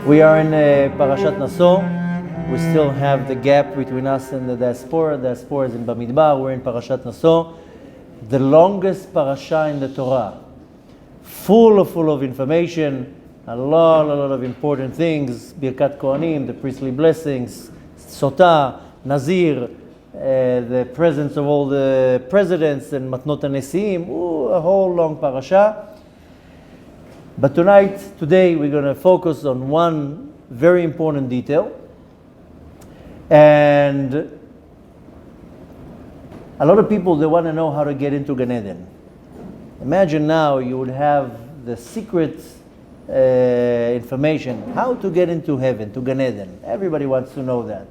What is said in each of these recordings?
We are in Parashat Naso. We still have the gap between us and the diaspora. The diaspora is in Bamidbar. We're in Parashat Naso, the longest parasha in the Torah. Full of information, a lot of important things. Birkat Kohanim, the priestly blessings, Sotah, Nazir, the presence of all the presidents and Matnot HaNesiim, a whole long parasha. But today, we're going to focus on one very important detail. And a lot of people, they want to know how to get into Gan Eden. Imagine now you would have the secret information, how to get into heaven, to Gan Eden. Everybody wants to know that.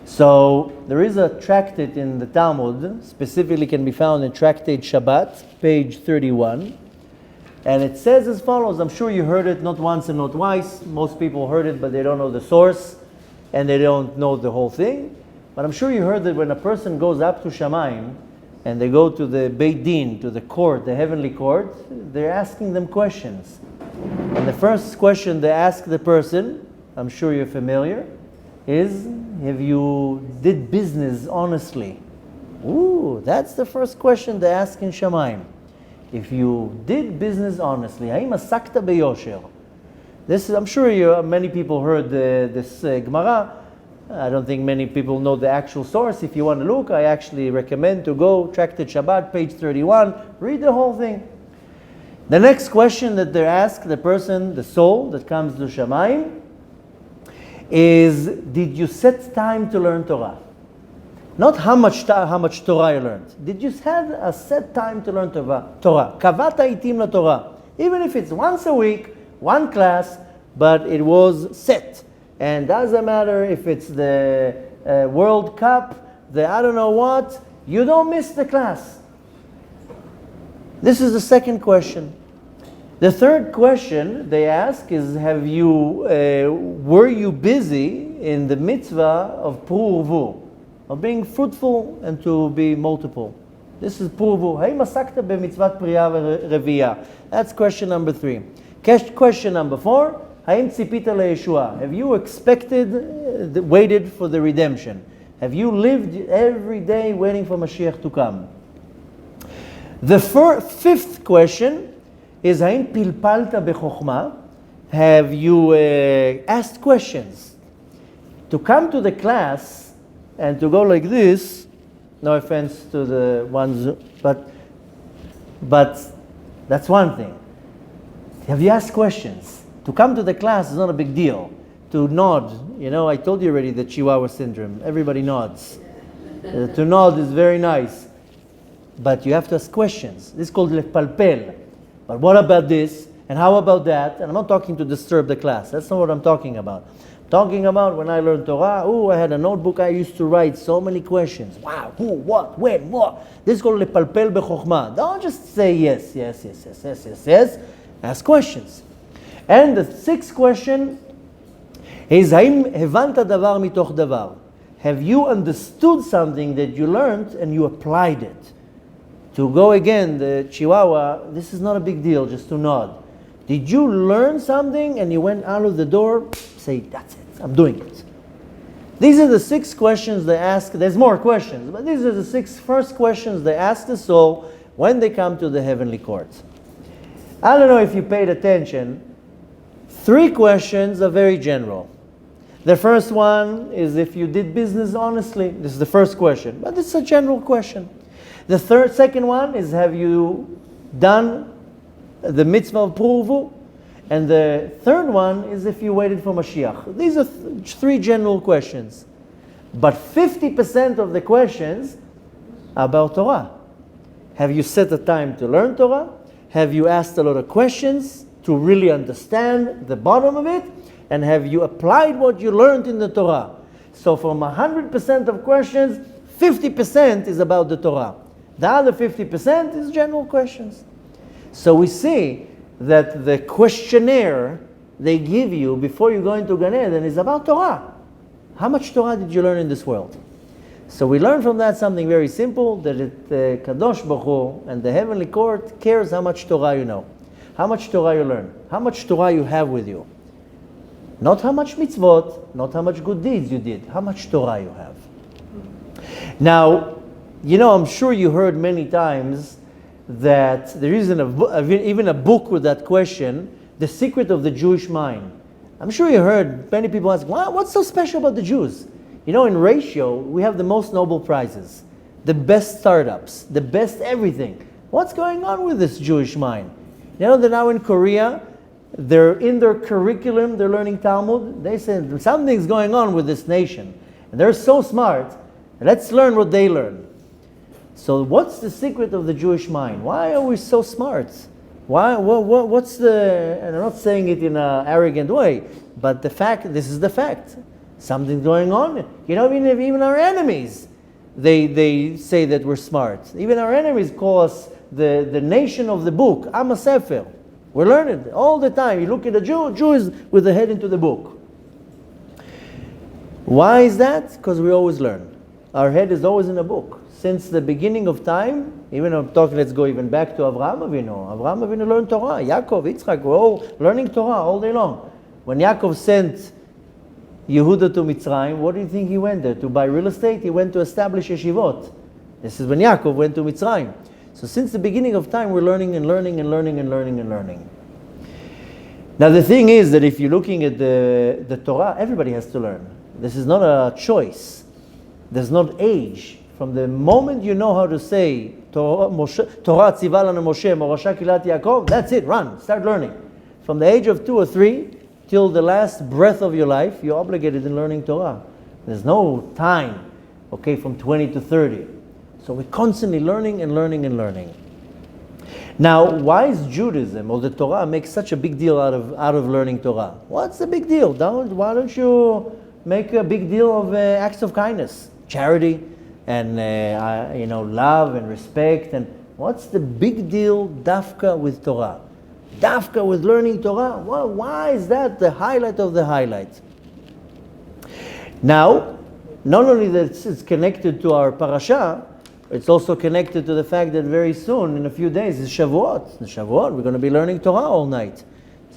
So there is a tractate in the Talmud, specifically can be found in Tractate Shabbat, page 31. And it says as follows. I'm sure you heard it not once and not twice. Most people heard it, but they don't know the source, and they don't know the whole thing. But I'm sure you heard that when a person goes up to Shamayim, and they go to the Beit Din, to the court, the heavenly court, they're asking them questions. And the first question they ask the person, I'm sure you're familiar, is, have you did business honestly? Ooh, that's the first question they ask in Shamayim. If you did business honestly, האם עסקת ביושר? This is, I'm sure many people heard this Gemara. I don't think many people know the actual source. If you want to look, I actually recommend to go Tractate Shabbat, page 31, read the whole thing. The next question that they ask the person, the soul that comes to Shamayim, is, did you set time to learn Torah? Not how much Torah you learned. Did you have a set time to learn Torah? Kavat itim la Torah. Even if it's once a week, one class, but it was set. And doesn't matter if it's the World Cup, the I don't know what, you don't miss the class. This is the second question. The third question they ask is, were you busy in the mitzvah of pruvu? Of being fruitful and to be multiple. This is pruvu. האם עסקת במצוות פרייה ורבייה? That's question number 3. Question number 4. האם ציפית לישועה? Have you waited for the redemption? Have you lived every day waiting for Mashiach to come? The fifth question is, האם פלפלת בחוכמה? Have you asked questions? To come to the class and to go like this, no offense to the ones, but that's one thing. Have you asked questions? To come to the class is not a big deal. To nod, I told you already the Chihuahua syndrome. Everybody nods. To nod is very nice. But you have to ask questions. This is called lepalpel. But what about this? And how about that? And I'm not talking to disturb the class. That's not what I'm talking about. Talking about when I learned Torah, I had a notebook, I used to write so many questions. Wow, who, what, when, what? This is called lepalpel bechokma. Don't just say yes. Ask questions. And the sixth question is, האם הבנת דבר מתוך דבר? Have you understood something that you learned and you applied it? To go again, the Chihuahua, this is not a big deal, just to nod. Did you learn something and you went out of the door? Say, that's it, I'm doing it. These are the 6 questions they ask. There's more questions, but these are the 6 first questions they ask the soul when they come to the heavenly court. I don't know if you paid attention. 3 questions are very general. The first one is if you did business honestly. This is the first question, but it's a general question. The second one is, have you done the mitzvah of pruvu? And the third one is if you waited for Mashiach. These are 3 general questions. But 50% of the questions are about Torah. Have you set a time to learn Torah? Have you asked a lot of questions to really understand the bottom of it? And have you applied what you learned in the Torah? So from 100% of questions, 50% is about the Torah. The other 50% is general questions. So we see that the questionnaire they give you before you go into Gan Eden is about Torah. How much Torah did you learn in this world? So we learn from that something very simple, that the Kadosh Baruch Hu and the heavenly court cares how much Torah you know, how much Torah you learn, how much Torah you have with you. Not how much mitzvot, not how much good deeds you did, how much Torah you have. Now, I'm sure you heard many times that there isn't even a book with that question, The Secret of the Jewish Mind. I'm sure you heard many people ask, what's so special about the Jews? In ratio, we have the most Nobel Prizes, the best startups, the best everything. What's going on with this Jewish mind? That now in Korea, they're in their curriculum, they're learning Talmud. They said something's going on with this nation. And they're so smart, let's learn what they learn. So what's the secret of the Jewish mind? Why are we so smart? What's the, and I'm not saying it in an arrogant way, but this is the fact. Something's going on. Even our enemies, they say that we're smart. Even our enemies call us the nation of the book, Am HaSefer. We're learning all the time. You look at a Jew is with the head into the book. Why is that? Because we always learn. Our head is always in a book. Since the beginning of time, let's go even back to Avraham Avinu. Avraham Avinu learned Torah. Yaakov, Yitzchak, we're all learning Torah all day long. When Yaakov sent Yehuda to Mitzrayim, what do you think he went there? To buy real estate? He went to establish yeshivot. This is when Yaakov went to Mitzrayim. So since the beginning of time, we're learning and learning and learning and learning and learning. Now the thing is that if you're looking at the Torah, everybody has to learn. This is not a choice. There's not age. From the moment you know how to say Torah tziva lanu Moshe, Morasha Kilat Yaakov, that's it, run, start learning. From the age of 2 or 3 till the last breath of your life, you're obligated in learning Torah. There's no time, from 20 to 30. So we're constantly learning and learning and learning. Now, why is Judaism or the Torah make such a big deal out of learning Torah? What's the big deal? Why don't you make a big deal of acts of kindness, charity, and love and respect? And what's the big deal, dafka with Torah? Dafka with learning Torah? Well, why is that the highlight of the highlight? Now, not only that it's connected to our parasha, it's also connected to the fact that very soon, in a few days, is Shavuot. The Shavuot, we're going to be learning Torah all night.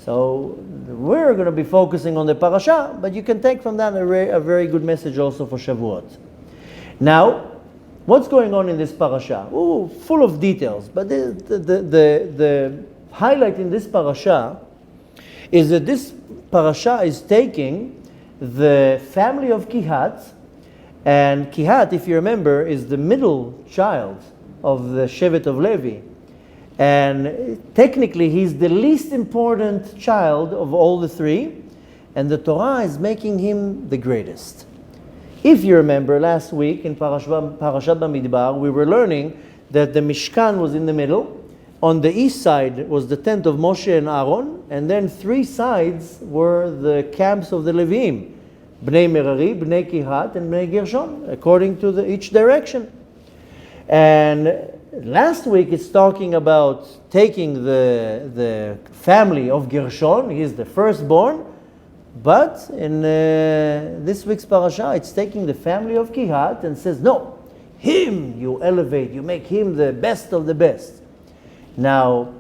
So we're going to be focusing on the parasha, but you can take from that a very good message also for Shavuot. Now, what's going on in this parasha? Full of details, but the highlight in this parasha is that this parasha is taking the family of Kehat, and Kehat, if you remember, is the middle child of the Shevet of Levi. And technically, he's the least important child of all the 3, and the Torah is making him the greatest. If you remember, last week in Parashat Bamidbar, we were learning that the Mishkan was in the middle. On the east side was the tent of Moshe and Aaron, and then 3 sides were the camps of the Levim. Bnei Merari, Bnei Kehat, and Bnei Gershon, according to each direction. And last week it's talking about taking the family of Gershon, he is the firstborn, but in this week's parasha it's taking the family of Kehat and says, no, him you elevate, you make him the best of the best. Now,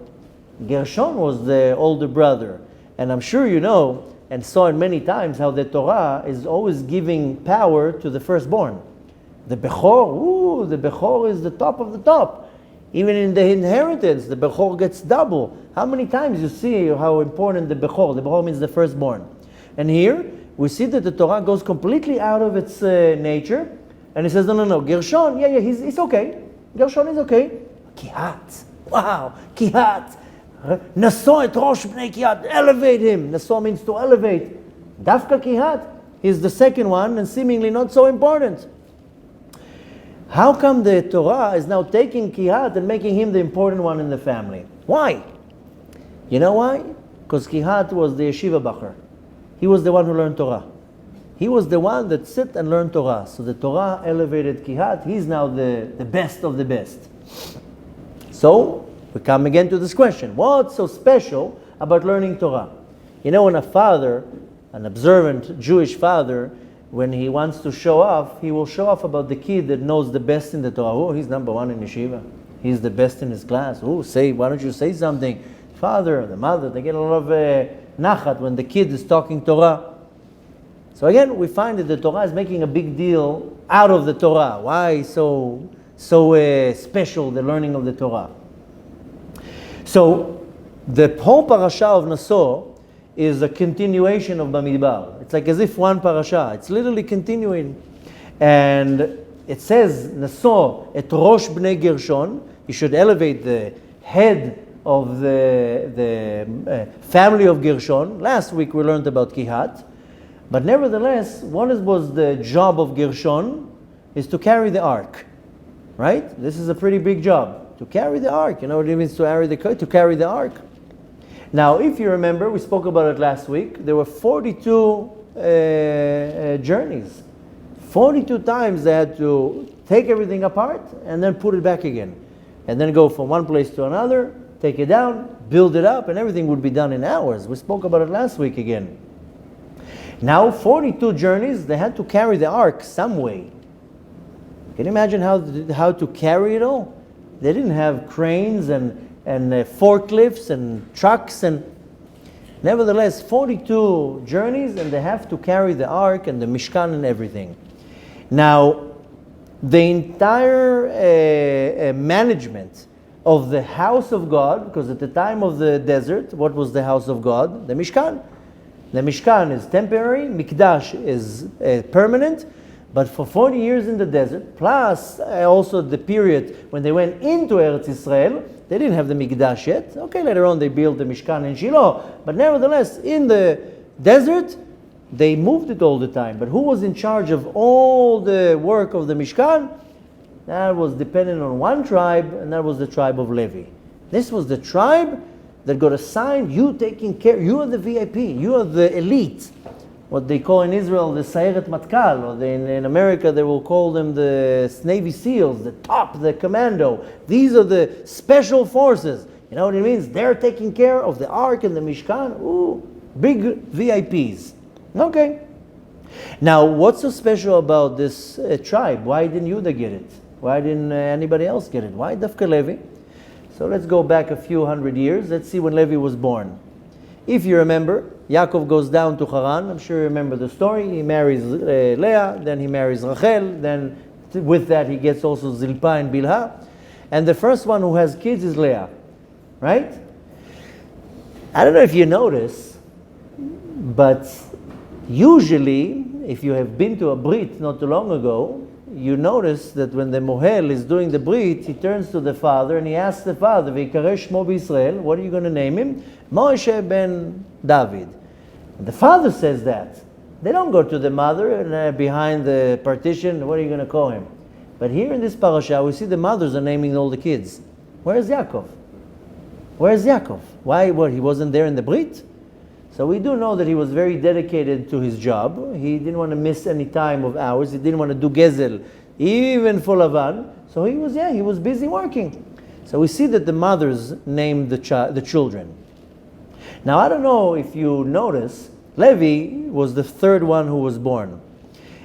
Gershon was the older brother, and I'm sure you know, and saw it many times, how the Torah is always giving power to the firstborn. The Bechor, the Bechor is the top of the top. Even in the inheritance, the Bechor gets double. How many times you see how important the Bechor means the firstborn. And here, we see that the Torah goes completely out of its nature, and it says, no, Gershon, he's okay. Gershon is okay. Kehat, wow, Kehat. Naso et rosh bnei Kehat, elevate him. Naso means to elevate. Dafka Kehat, he's the second one and seemingly not so important. How come the Torah is now taking Kehat and making him the important one in the family? Why? You know why? Because Kehat was the yeshiva bacher. He was the one who learned Torah. He was the one that sit and learned Torah. So the Torah elevated Kehat. He's now the best of the best. So, we come again to this question. What's so special about learning Torah? When a father, an observant Jewish father, when he wants to show off, he will show off about the kid that knows the best in the Torah. He's number 1 in yeshiva. He's the best in his class. Why don't you say something? Father, the mother, they get a lot of nachat when the kid is talking Torah. So again, we find that the Torah is making a big deal out of the Torah. Why so special, the learning of the Torah? So the whole parasha of Naso is a continuation of Bamidbar. It's like as if one parasha. It's literally continuing. And it says, Naso et Rosh Bnei Gershon. You should elevate the head of the family of Gershon. Last week we learned about Kehat. But nevertheless, what was the job of Gershon? Is to carry the ark. Right? This is a pretty big job. To carry the ark. You know what it means to carry the ark? Now, if you remember, we spoke about it last week. There were 42 journeys. 42 times they had to take everything apart and then put it back again. And then go from one place to another, take it down, build it up, and everything would be done in hours. We spoke about it last week again. Now, 42 journeys, they had to carry the ark some way. Can you imagine how to carry it all? They didn't have cranes and forklifts and trucks, and nevertheless 42 journeys, and they have to carry the ark and the Mishkan and everything. Now the entire management of the house of God, because at the time of the desert, what was the house of God? The Mishkan. The Mishkan is temporary, Mikdash is permanent. But for 40 years in the desert, plus also the period when they went into Eretz Israel, they didn't have the Mikdash yet. Okay, later on they built the Mishkan in Shiloh. But nevertheless, in the desert, they moved it all the time. But who was in charge of all the work of the Mishkan? That was dependent on one tribe, and that was the tribe of Levi. This was the tribe that got assigned, you taking care, you are the VIP, you are the elite. What they call in Israel the Sayeret Matkal, or in America they will call them the Navy SEALs, the top, the commando. These are the special forces. You know what it means? They're taking care of the Ark and the Mishkan. Ooh, big VIPs. Okay. Now, what's so special about this tribe? Why didn't Judah get it? Why didn't anybody else get it? Why Dafka Levi? So let's go back a few hundred years. Let's see when Levi was born. If you remember, Yaakov goes down to Haran. I'm sure you remember the story. He marries Leah, then he marries Rachel, then with that he gets also Zilpah and Bilhah. And the first one who has kids is Leah, right? I don't know if you notice, but usually, if you have been to a Brit not too long ago, you notice that when the Mohel is doing the Brit, he turns to the father and he asks the father, V'yikareh shmo b'Yisrael, what are you going to name him? Moshe ben David. And the father says that. They don't go to the mother and behind the partition, what are you going to call him? But here in this parasha, we see the mothers are naming all the kids. Where's Yaakov? Where's Yaakov? Why? What? He wasn't there in the Brit? So we do know that he was very dedicated to his job. He didn't want to miss any time of hours. He didn't want to do gezel, even for Lavan. So he was busy working. So we see that the mothers named the children. Now I don't know if you notice, Levi was the third one who was born.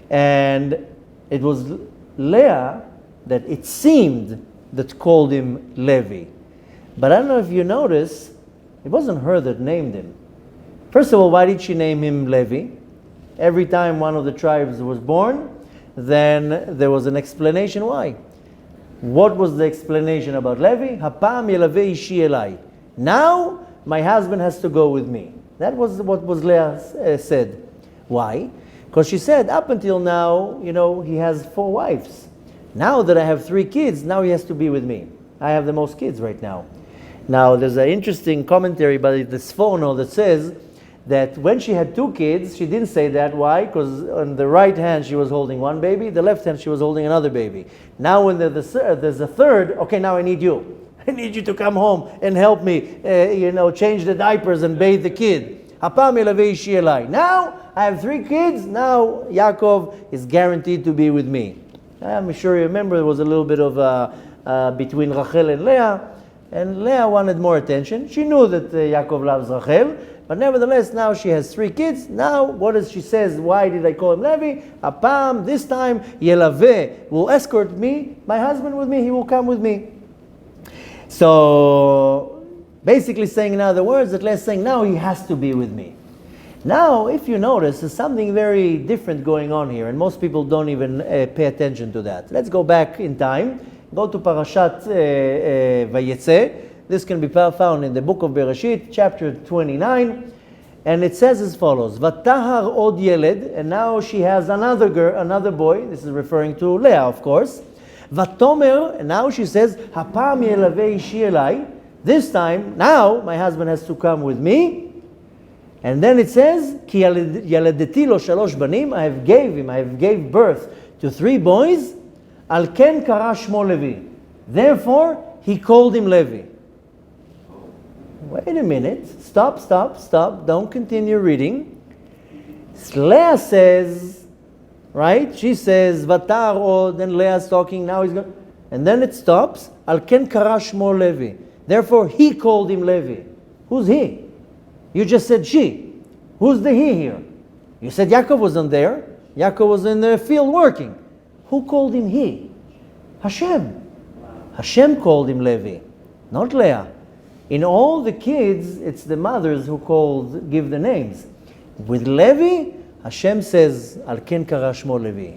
And it was Leah that it seemed that called him Levi. But I don't know if you notice, it wasn't her that named him. First of all, why did she name him Levi? Every time one of the tribes was born, then there was an explanation why. What was the explanation about Levi? Hapam yelaveh ishi elai. Now my husband has to go with me. That was what was Leah said. Why? Because she said, up until now, he has 4 wives. Now that I have 3 kids, now he has to be with me. I have the most kids right now. Now there's an interesting commentary by the Sforno that says that when she had 2 kids, she didn't say that. Why? Because on the right hand she was holding one baby, the left hand she was holding another baby. Now when there's a third, okay, now I need you. I need you to come home and help me, change the diapers and bathe the kid. Now I have 3 kids, now Yaakov is guaranteed to be with me. I'm sure you remember there was a little bit of between Rachel and Leah wanted more attention. She knew that Yaakov loves Rachel, but nevertheless, now she has 3 kids. Now, what does she says? Why did I call him Levi? Apam, this time, Yelaveh will escort me, my husband with me, he will come with me. So, basically saying in other words, that Leah's saying, now he has to be with me. Now, if you notice, there's something very different going on here, and most people don't even pay attention to that. Let's go back in time. Go to Parashat Vayetze. This can be found in the book of Bereshit, chapter 29, and it says as follows: Vatahar od yeled, and now she has another girl, another boy. This is referring to Leah, of course. Vatomer, and now she says, Hapam yelavei ishi elai. This time, now my husband has to come with me. And then it says, Ki yaledeti lo shalosh banim, I have gave birth to 3 boys. Al ken kara shmo Levi. Therefore, he called him Levi. Wait a minute. Stop. Don't continue reading. Leah says, right? She says, Vatar o, then Leah's talking, now he's going, and then it stops. Al ken kara shmo Levi. Therefore, he called him Levi. Who's he? You just said she. Who's the he here? You said Yaakov wasn't there. Yaakov was in the field working. Who called him he? Hashem. Hashem called him Levi, not Leah. In all the kids, it's the mothers who give the names. With Levi, Hashem says, Al ken kara shmo Levi.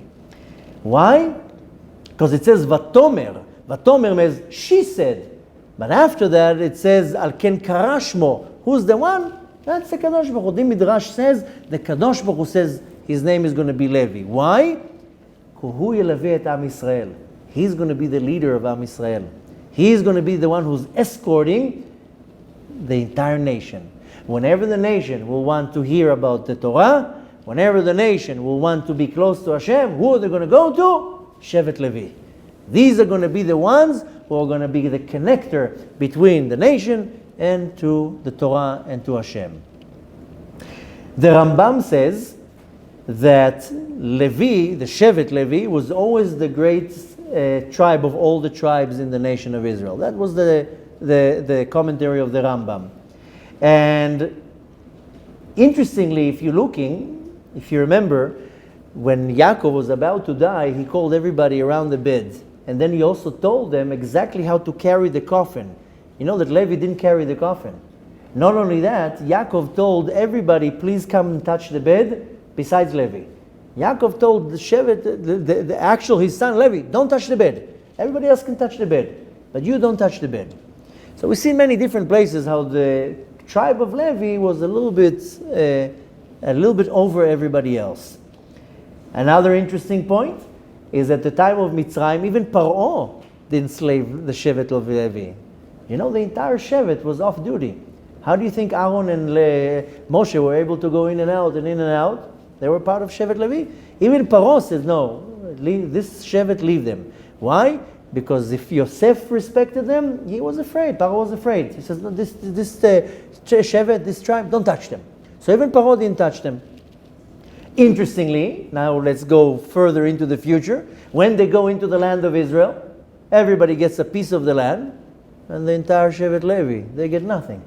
Why? Because it says Vatomer. Vatomer means she said. But after that, it says Al ken kara shmo. Who's the one? That's the Kadosh Baruch Hu. The Midrash says, the Kadosh Baruch Hu says his name is going to be Levi. Why? Hu yelaveh et Am Yisrael. He's going to be the leader of Am Yisrael. He's going to be the one who's escorting the entire nation. Whenever the nation will want to hear about the Torah, whenever the nation will want to be close to Hashem, who are they going to go to? Shevet Levi. These are going to be the ones who are going to be the connector between the nation and to the Torah and to Hashem. The Rambam says that Levi, the Shevet Levi, was always the great tribe of all the tribes in the nation of Israel. That was the commentary of the Rambam. And interestingly, if you remember, when Yaakov was about to die, he called everybody around the bed. And then he also told them exactly how to carry the coffin. You know that Levi didn't carry the coffin. Not only that, Yaakov told everybody, please come and touch the bed, besides Levi. Yaakov told the Shevet, his son Levi, don't touch the bed. Everybody else can touch the bed, but you don't touch the bed. So we see in many different places how the tribe of Levi was a little bit over everybody else. Another interesting point is at the time of Mitzrayim, even Paro didn't slave the Shevet of Levi. You know, the entire Shevet was off duty. How do you think Aaron and Moshe were able to go in and out and in and out? They were part of Shevet Levi. Even Paro says, no, this Shevet, leave them. Why? Because if Yosef respected them, he was afraid. Paro was afraid. He says, no, this Shevet, this tribe, don't touch them. So even Paro didn't touch them. Interestingly, now let's go further into the future. When they go into the land of Israel, everybody gets a piece of the land, and the entire Shevet Levi, they get nothing.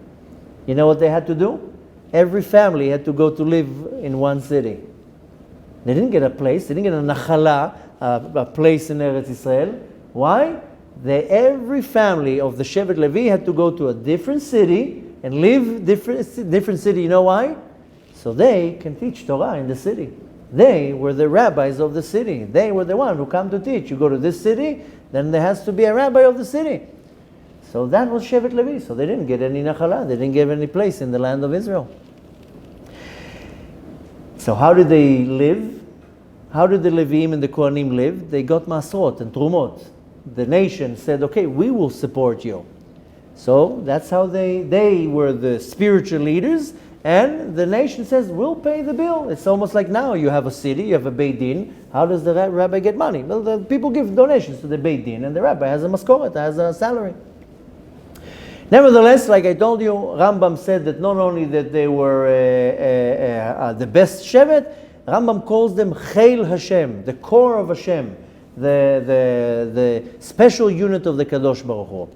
You know what they had to do? Every family had to go to live in one city. They didn't get a place, they didn't get a nachala, a place in Eretz Yisrael. Why? Every family of the Shevet Levi had to go to a different city and live different city. You know why? So they can teach Torah in the city. They were the rabbis of the city. They were the one who come to teach. You go to this city, then there has to be a rabbi of the city. So that was Shevet Levi. So they didn't get any nachala. They didn't get any place in the land of Israel. So how did they live? How did the Levim and the Kohanim live? They got masrot and trumot. The nation said, okay, we will support you. So that's how they were the spiritual leaders. And the nation says, we'll pay the bill. It's almost like now you have a city, you have a Beit Din. How does the rabbi get money? Well, the people give donations to the Beit Din, and the rabbi has a maskoret, has a salary. Nevertheless, like I told you, Rambam said that not only that they were the best Shevet, Rambam calls them Cheil Hashem, the core of Hashem, the special unit of the Kadosh Baruch Hu.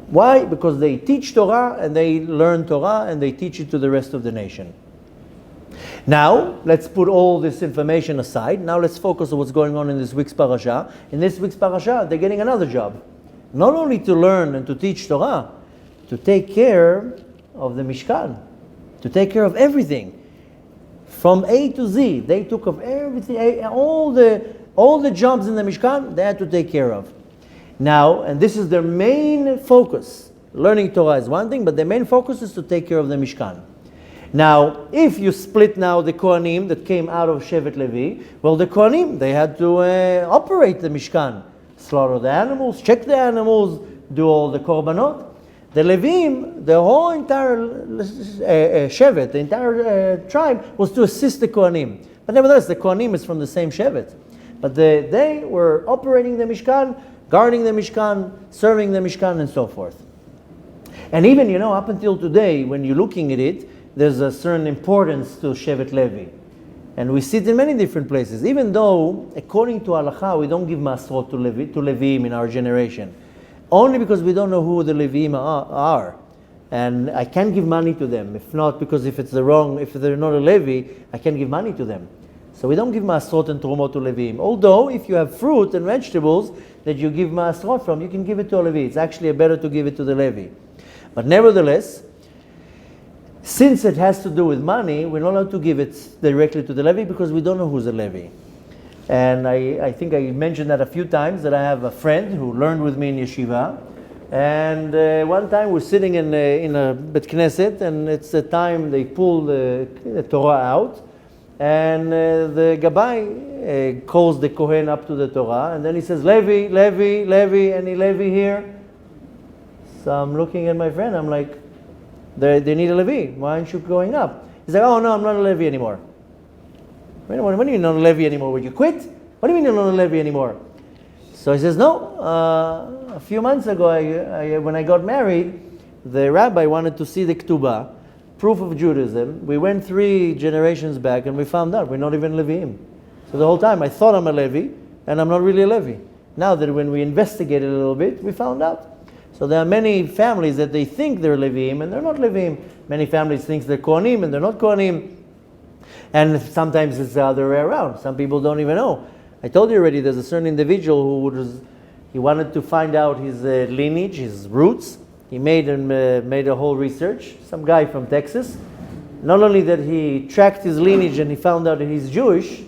Why? Because they teach Torah and they learn Torah and they teach it to the rest of the nation. Now, let's put all this information aside. Now let's focus on what's going on in this week's parasha. In this week's parasha, they're getting another job. Not only to learn and to teach Torah, to take care of the Mishkan, to take care of everything. From A to Z, they took of everything, all the jobs in the Mishkan, they had to take care of. Now, and this is their main focus. Learning Torah is one thing, but their main focus is to take care of the Mishkan. Now, if you split now the Kohanim that came out of Shevet Levi, well, the Kohanim, they had to operate the Mishkan, slaughter the animals, check the animals, do all the korbanot. The Levim, the whole entire Shevet, the entire tribe, was to assist the Kohanim. But nevertheless, the Kohanim is from the same Shevet. But they were operating the Mishkan, guarding the Mishkan, serving the Mishkan, and so forth. And even, up until today, when you're looking at it, there's a certain importance to Shevet Levi. And we see it in many different places. Even though, according to Halakha, we don't give Masrot to Levim in our generation. Only because we don't know who the Levim are. And I can't give money to them. If not, because if they're not a Levi, I can't give money to them. So we don't give Masrot and Trumot to Levim. Although, if you have fruit and vegetables that you give Masrot from, you can give it to a Levi. It's actually better to give it to the Levi. But nevertheless, since it has to do with money, we're not allowed to give it directly to the Levi because we don't know who's a Levi. And I think I mentioned that a few times, that I have a friend who learned with me in yeshiva. And one time we're sitting in a Bet Knesset, and it's the time they pull the Torah out. And the Gabbai calls the Kohen up to the Torah. And then he says, Levi, Levi, Levi, any Levi here? So I'm looking at my friend, I'm like, they need a Levi. Why aren't you going up? He's like, oh no, I'm not a Levi anymore. What do you mean not a Levi anymore? Would you quit? What do you mean you're not a Levi anymore? So he says, no. A few months ago, when I got married, the rabbi wanted to see the Ketubah, proof of Judaism. We went 3 generations back and we found out we're not even Leviim. So the whole time I thought I'm a Levi and I'm not really a Levi. Now that when we investigated a little bit, we found out. So there are many families that they think they're Leviim and they're not Leviim. Many families think they're Kohanim and they're not Kohanim. And sometimes it's the other way around. Some people don't even know. I told you already, there's a certain individual he wanted to find out his lineage, his roots. He made a whole research. Some guy from Texas. Not only that he tracked his lineage and he found out that he's Jewish,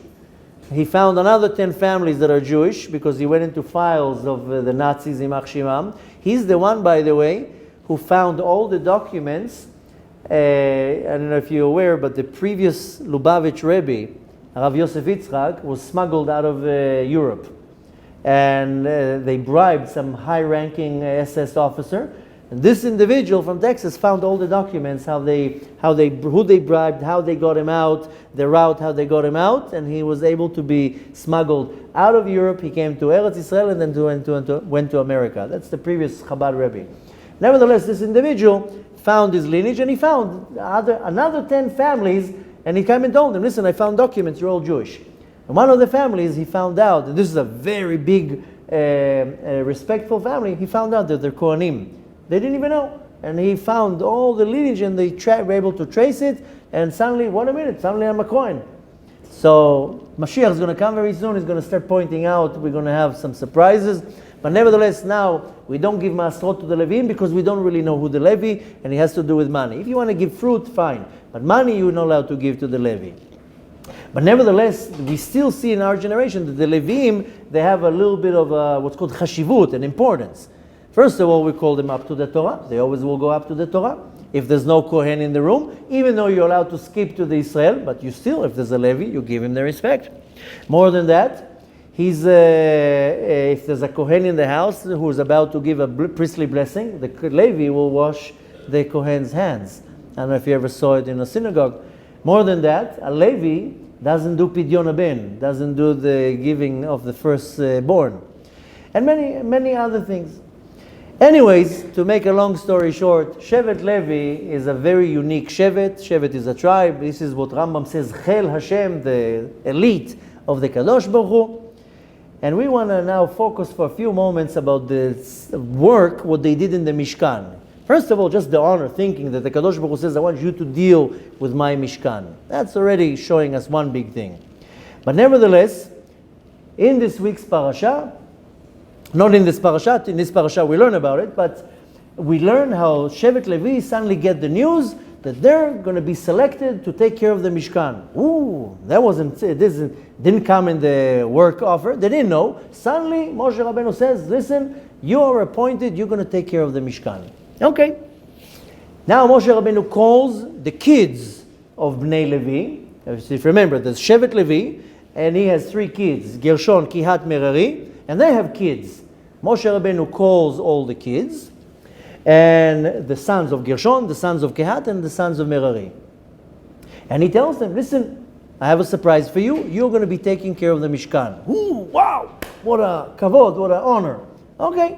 he found another 10 families that are Jewish because he went into files of the Nazis, Ymach Shemam. He's the one, by the way, who found all the documents. I don't know if you're aware, but the previous Lubavitch Rebbe, Rav Yosef Yitzchak, was smuggled out of Europe. And they bribed some high-ranking SS officer. And this individual from Texas found all the documents, who they bribed, how they got him out, the route, how they got him out, and he was able to be smuggled out of Europe. He came to Eretz Israel and then went to America. That's the previous Chabad Rebbe. Nevertheless, this individual found his lineage, and he found another 10 families, and he came and told them, listen, I found documents, you're all Jewish. And one of the families, he found out, and this is a very big, respectful family, he found out that they're Kohanim. They didn't even know. And he found all the lineage, and they were able to trace it, and suddenly, suddenly I'm a Kohen. So Mashiach is going to come very soon. He's going to start pointing out, we're going to have some surprises. But nevertheless, now, we don't give Masrot to the Levim because we don't really know who the Levi, and it has to do with money. If you want to give fruit, fine. But money, you're not allowed to give to the Levi. But nevertheless, we still see in our generation that the Levim, they have a little bit of what's called chashivut, an importance. First of all, we call them up to the Torah. They always will go up to the Torah. If there's no Kohen in the room, even though you're allowed to skip to the Israel, but you still, if there's a Levi, you give him the respect. More than that, if there's a Kohen in the house who is about to give a priestly blessing, the Levi will wash the Kohen's hands. I don't know if you ever saw it in a synagogue. More than that, a Levi doesn't do pidyon haben, doesn't do the giving of the firstborn, and many other things. Anyways, to make a long story short, Shevet Levi is a very unique Shevet. Shevet is a tribe. This is what Rambam says, Chel Hashem, the elite of the Kadosh Baruch Hu. And we want to now focus for a few moments about the work, what they did in the Mishkan. First of all, just the honor, thinking that the Kadosh Baruch Hu says, I want you to deal with my Mishkan. That's already showing us one big thing. But nevertheless, in this week's parasha, not in this parasha we learn about it, but we learn how Shevet Levi suddenly get the news that they're going to be selected to take care of the Mishkan. Ooh, didn't come in the work offer. They didn't know. Suddenly, Moshe Rabbeinu says, listen, you are appointed, you're going to take care of the Mishkan. Okay. Now Moshe Rabbeinu calls the kids of Bnei Levi. If you remember, there's Shevet Levi, and he has 3 kids, Gershon, Kehat, Merari, and they have kids. Moshe Rabbeinu calls all the kids, and the sons of Gershon, the sons of Kehat, and the sons of Merari. And he tells them, listen, I have a surprise for you. You're going to be taking care of the Mishkan. Ooh, wow, what a kavod, what an honor. Okay.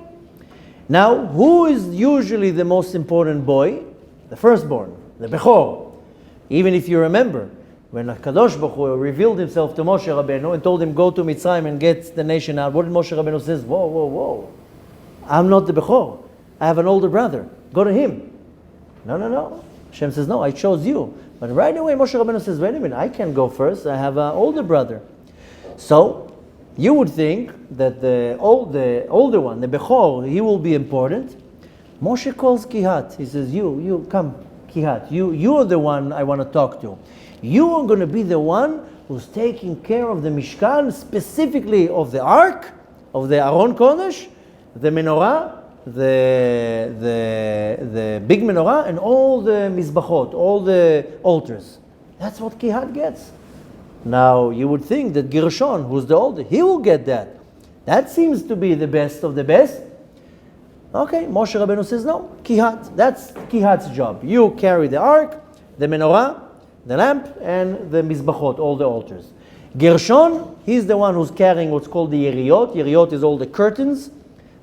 Now, who is usually the most important boy? The firstborn, the Bechor. Even if you remember, when HaKadosh Baruch Hu revealed himself to Moshe Rabbeinu and told him, go to Mitzrayim and get the nation out, what did Moshe Rabbeinu say? Whoa, whoa, whoa. I'm not the Bechor. I have an older brother. Go to him. No. Hashem says, no, I chose you. But right away, Moshe Rabbeinu says, wait a minute, I can't go first. I have an older brother. So, you would think that the older one, the Bechor, he will be important. Moshe calls Kehat. He says, you come, Kehat. You are the one I want to talk to. You are going to be the one who's taking care of the Mishkan, specifically of the Ark, of the Aron Kodesh, the Menorah, the big Menorah, and all the Mizbachot, all the altars. That's what Kehat gets. Now, you would think that Gershon, who's the older, he will get that. That seems to be the best of the best. Okay, Moshe Rabbeinu says, no, Kehat. That's Kehat's job. You carry the ark, the menorah, the lamp, and the mizbachot, all the altars. Gershon, he's the one who's carrying what's called the yeriot. Yeriot is all the curtains.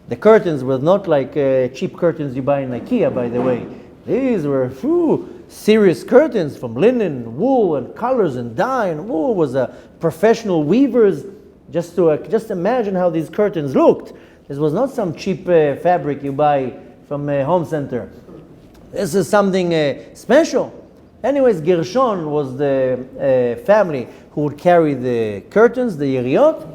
The curtains were not like cheap curtains you buy in IKEA, by the way. These were serious curtains from linen, wool, and colors and dye, and wool was professional weavers. Just imagine how these curtains looked. This was not some cheap fabric you buy from a home center. This is something special. Anyways, Gershon was the family who would carry the curtains, the yeriot,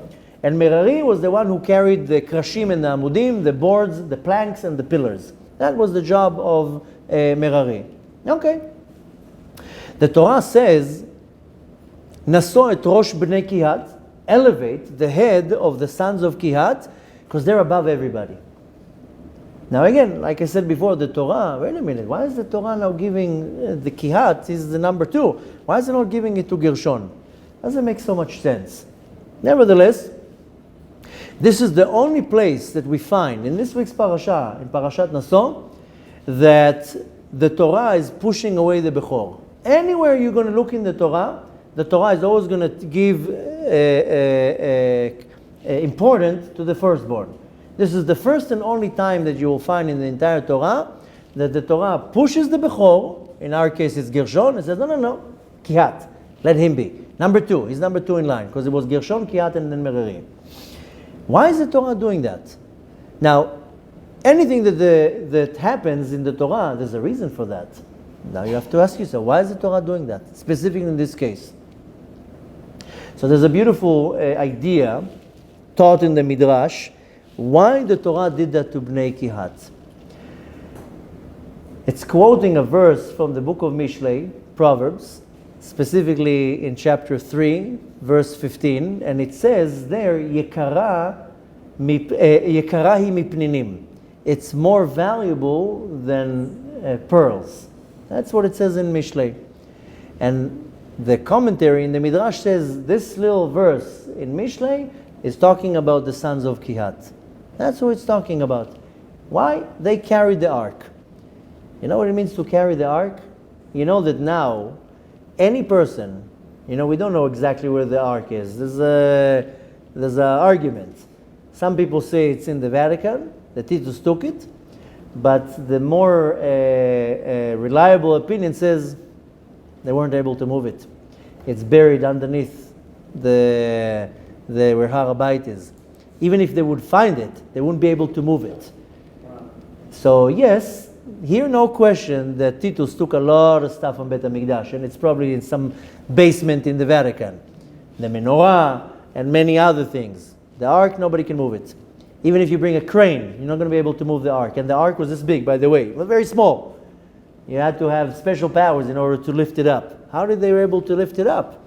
and Merari was the one who carried the krashim and the amudim, the boards, the planks, and the pillars. That was the job of Merari. Okay. The Torah says, Naso et rosh bnei Kehat, elevate the head of the sons of Kehat, because they're above everybody. Now again, like I said before, the Torah, wait a minute, why is the Torah now giving the Kehat is the number 2? Why is it not giving it to Gershon? Doesn't make so much sense. Nevertheless, this is the only place that we find in this week's parasha, in Parashat Naso, that the Torah is pushing away the Bechor. Anywhere you're going to look in the Torah is always going to give importance to the firstborn. This is the first and only time that you will find in the entire Torah that the Torah pushes the Bechor, in our case it's Gershon, and says, no, Kehat, let him be. Number 2, he's number 2 in line, because it was Gershon, Kehat, and then Merari. Why is the Torah doing that? Now, anything that happens in the Torah, there's a reason for that. Now you have to ask yourself, why is the Torah doing that, specifically in this case? So there's a beautiful idea taught in the Midrash, why the Torah did that to Bnei Kehat. It's quoting a verse from the book of Mishlei, Proverbs, specifically in chapter 3, verse 15, and it says there, Yekara hi mipninim. It's more valuable than pearls. That's what it says in Mishlei. And the commentary in the Midrash says this little verse in Mishlei is talking about the sons of Kehat. That's what it's talking about. Why? They carried the ark. You know what it means to carry the ark? You know that now, any person, we don't know exactly where the ark is. There's an argument. Some people say it's in the Vatican, that Titus took it, but the more reliable opinion says they weren't able to move it. It's buried underneath where Har HaBayit is. Even if they would find it, they wouldn't be able to move it. So yes, here no question that Titus took a lot of stuff from Beit HaMikdash, and it's probably in some basement in the Vatican. The menorah and many other things. The ark, nobody can move it. Even if you bring a crane, you're not going to be able to move the ark. And the ark was this big, by the way. It was very small. You had to have special powers in order to lift it up. How did they were able to lift it up?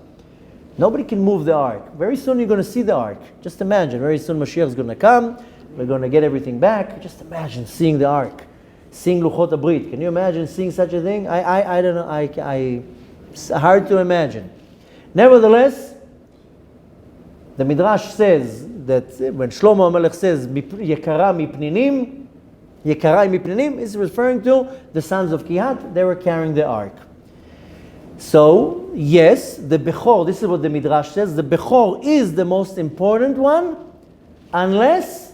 Nobody can move the ark. Very soon you're going to see the ark. Just imagine, very soon Mashiach is going to come. We're going to get everything back. Just imagine seeing the ark, seeing Luchot HaBrit. Can you imagine seeing such a thing? I don't know. It's hard to imagine. Nevertheless, the Midrash says that when Shlomo HaMelech says Yekara mipninim, is referring to the sons of Kehat. They were carrying the ark. So, yes, the Bechor, this is what the Midrash says, the Bechor is the most important one, unless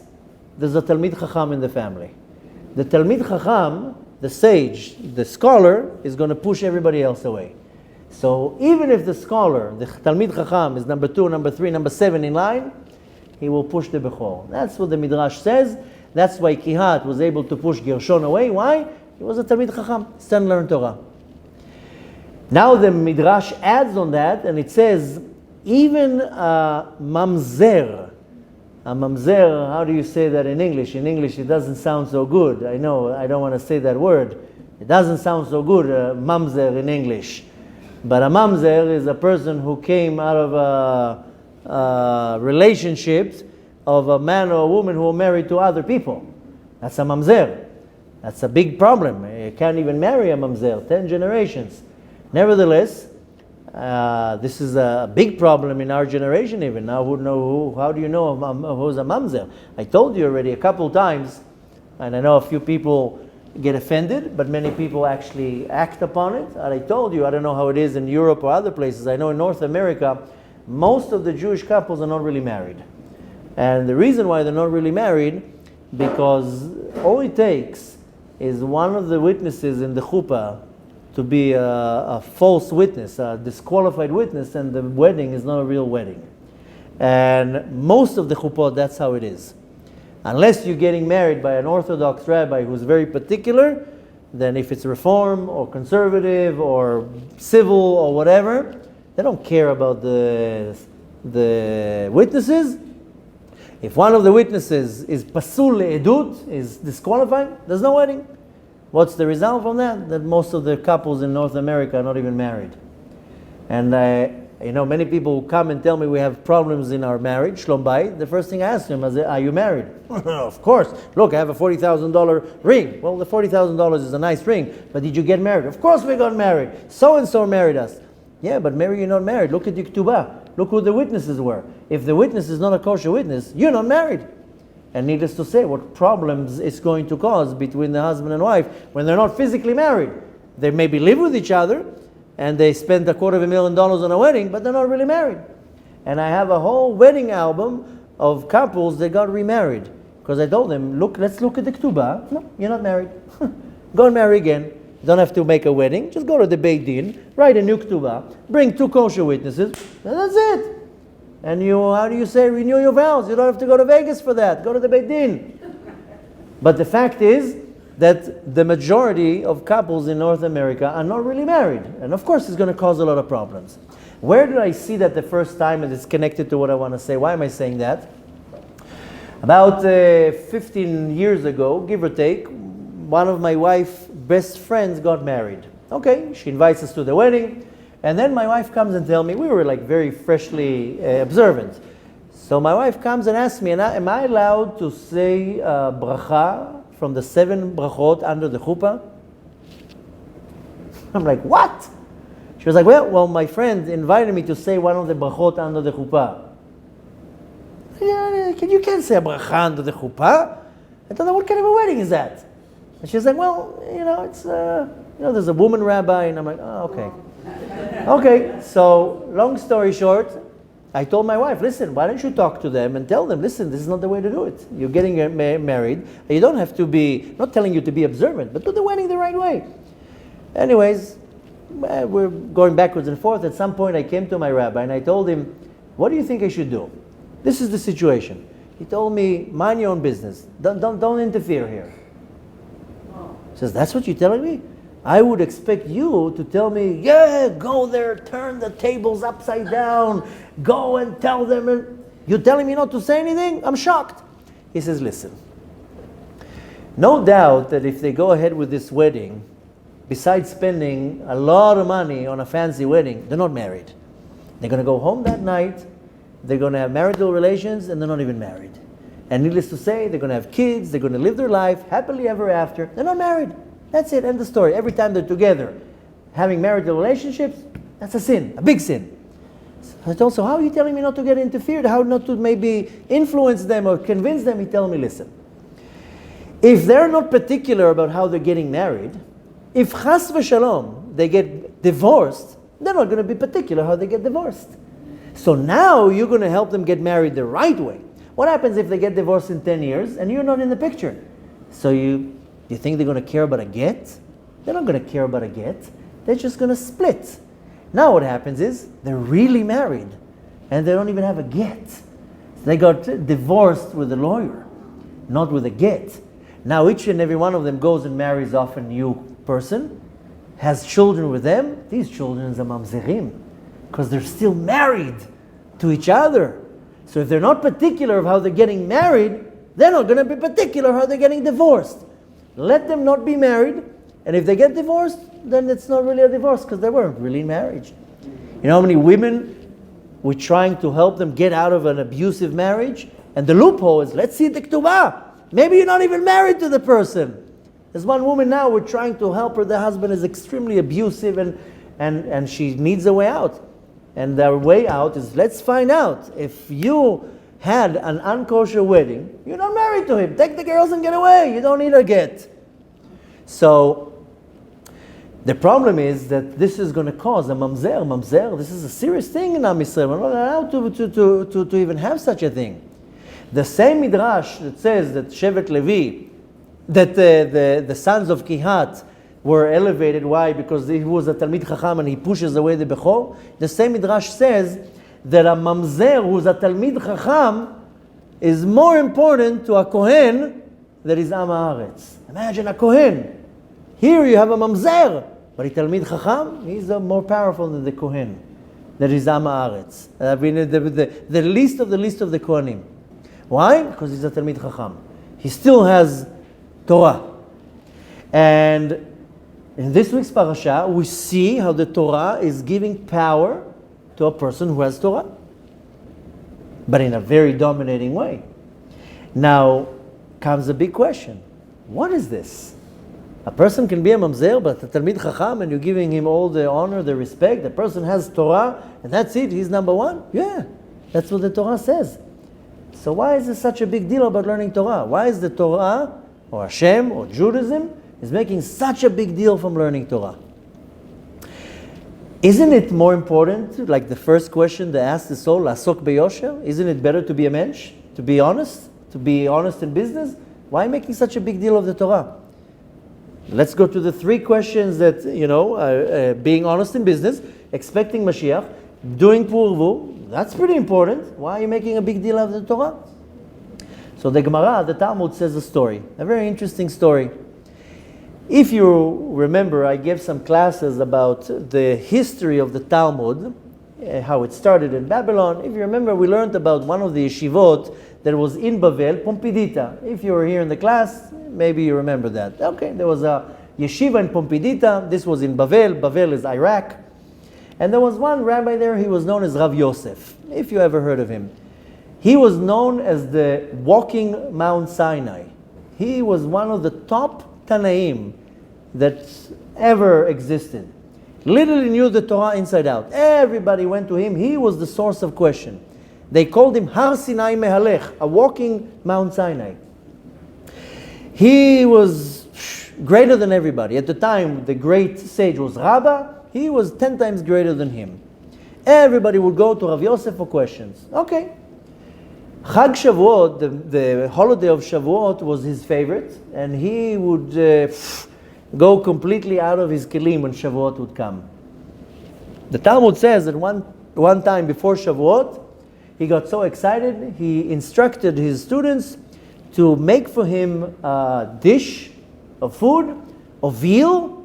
there's a Talmid Chacham in the family. The Talmid Chacham, the sage, the scholar, is going to push everybody else away. So, even if the scholar, the Talmid Chacham, is number 2, number 3, number 7 in line, he will push the Bechor. That's what the Midrash says. That's why Kehat was able to push Gershon away. Why? He was a Talmid Chacham. He still learned Torah. Now the Midrash adds on that, and it says, even a mamzer, how do you say that in English? In English it doesn't sound so good. I know, I don't want to say that word. It doesn't sound so good, mamzer in English. But a mamzer is a person who came out of a relationship of a man or a woman who were married to other people. That's a mamzer. That's a big problem. You can't even marry a mamzer, 10 generations. Nevertheless, this is a big problem in our generation even. Now, how do you know who's a mamzer? I told you already a couple times, and I know a few people get offended, but many people actually act upon it. And I told you, I don't know how it is in Europe or other places. I know in North America, most of the Jewish couples are not really married. And the reason why they're not really married, because all it takes is one of the witnesses in the chuppah to be a false witness, a disqualified witness, and the wedding is not a real wedding. And most of the chuppot, that's how it is. Unless you're getting married by an Orthodox rabbi who's very particular, then if it's Reform or conservative or civil or whatever, they don't care about the witnesses. If one of the witnesses is pasul le'edut, is disqualified, there's no wedding. What's the result from that? That most of the couples in North America are not even married. And many people who come and tell me we have problems in our marriage, Shlom Bayit, the first thing I ask them is, are you married? Of course. Look, I have a $40,000 ring. Well, the $40,000 is a nice ring, but did you get married? Of course we got married. So-and-so married us. Yeah, but Mary, you're not married. Look at the Ketubah. Look who the witnesses were. If the witness is not a kosher witness, you're not married. And needless to say, what problems it's going to cause between the husband and wife when they're not physically married. They maybe live with each other, and they spend $250,000 on a wedding, but they're not really married. And I have a whole wedding album of couples that got remarried. Because I told them, let's look at the Ketubah. No, you're not married. Go and marry again. You don't have to make a wedding. Just go to the Beit Din, write a new Ketubah, bring 2 kosher witnesses, and that's it. And how do you say, renew your vows? You don't have to go to Vegas for that. Go to the Beit Din. But the fact is that the majority of couples in North America are not really married. And of course, it's going to cause a lot of problems. Where did I see that the first time, and it's connected to what I want to say? Why am I saying that? About 15 years ago, give or take, one of my wife's best friends got married. Okay, she invites us to the wedding. And then my wife comes and tells me, we were like very freshly observant. So my wife comes and asks me, am I allowed to say bracha from the 7 brachot under the chuppah? I'm like, what? She was like, well, my friend invited me to say one of the brachot under the chuppah. You can't say a bracha under the chuppah. I told her, what kind of a wedding is that? And she's like, well, it's, there's a woman rabbi. And I'm like, oh, okay. Okay, so long story short, I told my wife, listen, why don't you talk to them and tell them, listen, this is not the way to do it. You're getting married. You don't have to be, not telling you to be observant, but do the wedding the right way. Anyways, we're going backwards and forth. At some point, I came to my rabbi and I told him, what do you think I should do? This is the situation. He told me, mind your own business. Don't interfere here. He says, that's what you're telling me? I would expect you to tell me, yeah, go there, turn the tables upside down, go and tell them. You're telling me not to say anything? I'm shocked. He says, listen, no doubt that if they go ahead with this wedding, besides spending a lot of money on a fancy wedding, they're not married. They're going to go home that night, they're going to have marital relations, and they're not even married. And needless to say, they're going to have kids, they're going to live their life happily ever after. They're not married. That's it, end of story. Every time they're together, having marital relationships, that's a sin, a big sin. So how are you telling me not to get interfered? How not to maybe influence them or convince them? He tell me, listen, if they're not particular about how they're getting married, if chas v'shalom, they get divorced, they're not going to be particular how they get divorced. So now you're going to help them get married the right way. What happens if they get divorced in 10 years and you're not in the picture? So you think they're going to care about a get? They're not going to care about a get. They're just going to split. Now what happens is they're really married and they don't even have a get. They got divorced with a lawyer, not with a get. Now each and every one of them goes and marries off a new person, has children with them. These children are mamzerim because they're still married to each other. So if they're not particular of how they're getting married, they're not going to be particular how they're getting divorced. Let them not be married, and if they get divorced, then it's not really a divorce because they weren't really in marriage. You know how many women we're trying to help them get out of an abusive marriage? And the loophole is, let's see the ketubah. Maybe you're not even married to the person. There's one woman now, we're trying to help her. The husband is extremely abusive and she needs a way out. And the way out is, let's find out if you had an unkosher wedding, you're not married to him. Take the girls and get away. You don't need a get. So the problem is that this is going to cause a mamzer. Mamzer, this is a serious thing in Am Yisrael. We're not allowed to even have such a thing. The same midrash that says that Shevet Levi, that the sons of Kehat were elevated. Why? Because he was a Talmid Chacham and he pushes away the Bechor. The same midrash says that a mamzer who's a Talmid Chacham is more important to a Kohen that is Am Haaretz. Imagine a Kohen. Here you have a mamzer, but a Talmid Chacham, he's more powerful than the Kohen that is Am Haaretz. I mean, the least of the Kohanim. Why? Because he's a Talmid Chacham. He still has Torah. And in this week's parasha, we see how the Torah is giving power to a person who has Torah, but in a very dominating way. Now comes a big question. What is this? A person can be a mamzer, but a Talmid Chacham, and you're giving him all the honor, the respect. The person has Torah, and that's it, he's number one? Yeah, that's what the Torah says. So why is this such a big deal about learning Torah? Why is the Torah, or Hashem, or Judaism, is making such a big deal from learning Torah? Isn't it more important, like the first question they asked the soul, Asok beyosher? Isn't it better to be a mensch, to be honest in business? Why making such a big deal of the Torah? Let's go to the three questions that, being honest in business, expecting Mashiach, doing Purvu, that's pretty important. Why are you making a big deal of the Torah? So the Gemara, the Talmud says a story, a very interesting story. If you remember, I gave some classes about the history of the Talmud, how it started in Babylon. If you remember, we learned about one of the yeshivot that was in Bavel, Pompidita. If you were here in the class, maybe you remember that. Okay, there was a yeshiva in Pompidita. This was in Bavel. Bavel is Iraq. And there was one rabbi there, he was known as Rav Yosef, if you ever heard of him. He was known as the walking Mount Sinai. He was one of the top Tanaim that ever existed. Literally knew the Torah inside out. Everybody went to him. He was the source of question. They called him Har Sinai Mehalech, a walking Mount Sinai. He was greater than everybody. At the time, the great sage was Rabbah. He was 10 times greater than him. Everybody would go to Rav Yosef for questions. Okay. Chag Shavuot, the holiday of Shavuot, was his favorite, and he would go completely out of his kelim when Shavuot would come. The Talmud says that one time before Shavuot, he got so excited, he instructed his students to make for him a dish of food, of veal,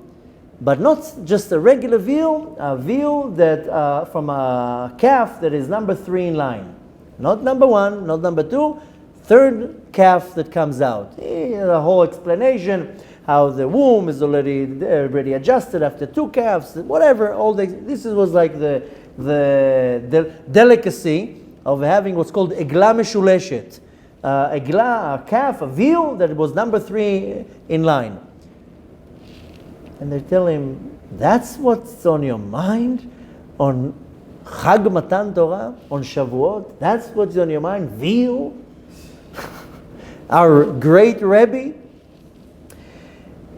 but not just a regular veal, a veal that from a calf that is number 3 in line. Not number 1, not number 2, Third calf that comes out. A whole explanation how the womb is already adjusted after 2 calves, whatever. This was like the delicacy of having what's called egla meshuleshet. A calf, a veal that was number 3 in line. And they tell him, that's what's on your mind on Chag Matan Torah, on Shavuot? That's what's on your mind? Veal? Our great Rebbe?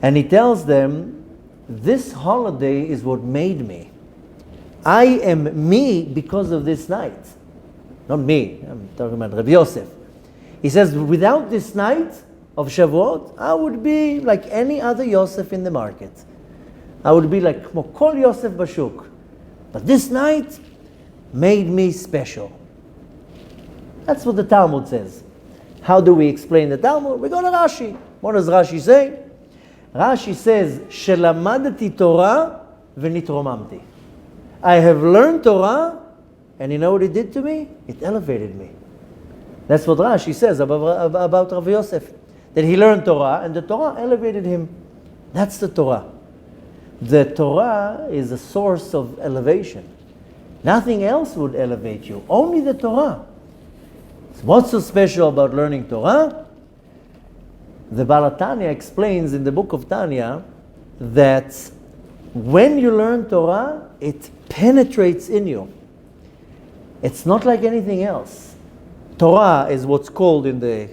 And he tells them, this holiday is what made me. I am me because of this night. Not me, I'm talking about Rabbi Yosef. He says, without this night of Shavuot, I would be like any other Yosef in the market. I would be like Kol Yosef Bashuk. But this night made me special. That's what the Talmud says. How do we explain the Talmud? We go to Rashi. What does Rashi say? Rashi says, Shelamadati Torah v'nitromamti. I have learned Torah, and you know what it did to me? It elevated me. That's what Rashi says about Rabbi Yosef. That he learned Torah, and the Torah elevated him. That's the Torah. The Torah is a source of elevation. Nothing else would elevate you. Only the Torah. So what's so special about learning Torah? The Baal Tanya explains in the book of Tanya that when you learn Torah, it penetrates in you. It's not like anything else. Torah is what's called in the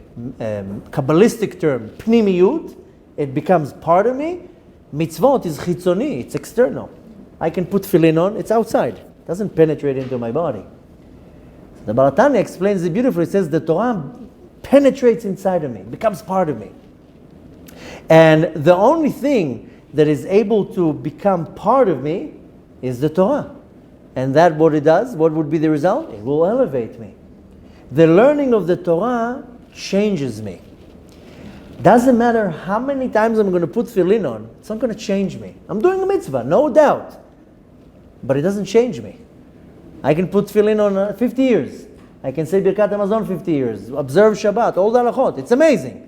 Kabbalistic term, pnimiyut. It becomes part of me. Mitzvot is chitzoni, it's external. I can put tefillin on, it's outside. It doesn't penetrate into my body. The Baal Tanya explains it beautifully. It says the Torah penetrates inside of me, becomes part of me. And the only thing that is able to become part of me is the Torah. And that what it does, what would be the result? It will elevate me. The learning of the Torah changes me. Doesn't matter how many times I'm going to put tefillin on, it's not going to change me. I'm doing a mitzvah, no doubt. But it doesn't change me. I can put tefillin on 50 years. I can say Birkat Hamazon 50 years. Observe Shabbat, all the halachot. It's amazing.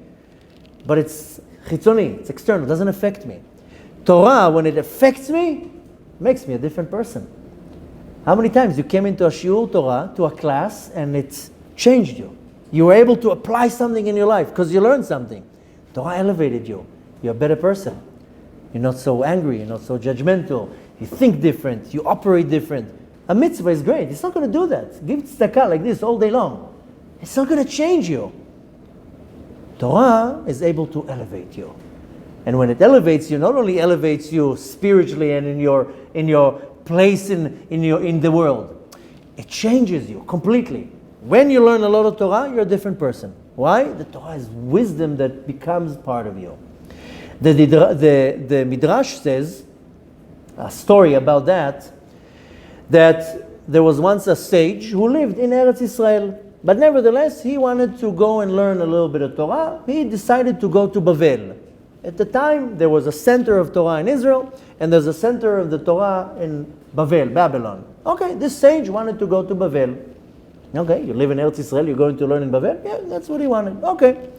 But it's chitzoni, it's external, it doesn't affect me. Torah, when it affects me, makes me a different person. How many times you came into a shiur Torah, to a class, and it changed you? You were able to apply something in your life because you learned something. Torah elevated you. You're a better person. You're not so angry. You're not so judgmental. You think different. You operate different. A mitzvah is great. It's not going to do that. Give tzedakah like this all day long. It's not going to change you. Torah is able to elevate you. And when it elevates you, not only elevates you spiritually and in your place in the world, it changes you completely. When you learn a lot of Torah, you're a different person. Why? The Torah is wisdom that becomes part of you. The Midrash says, a story about that there was once a sage who lived in Eretz Israel, but nevertheless he wanted to go and learn a little bit of Torah. He decided to go to Bavel. At the time, there was a center of Torah in Israel, and there's a center of the Torah in Babylon. Okay, this sage wanted to go to Bavel. Okay, you live in Eretz Israel, you're going to learn in Bavel? Yeah, that's what he wanted. Okay.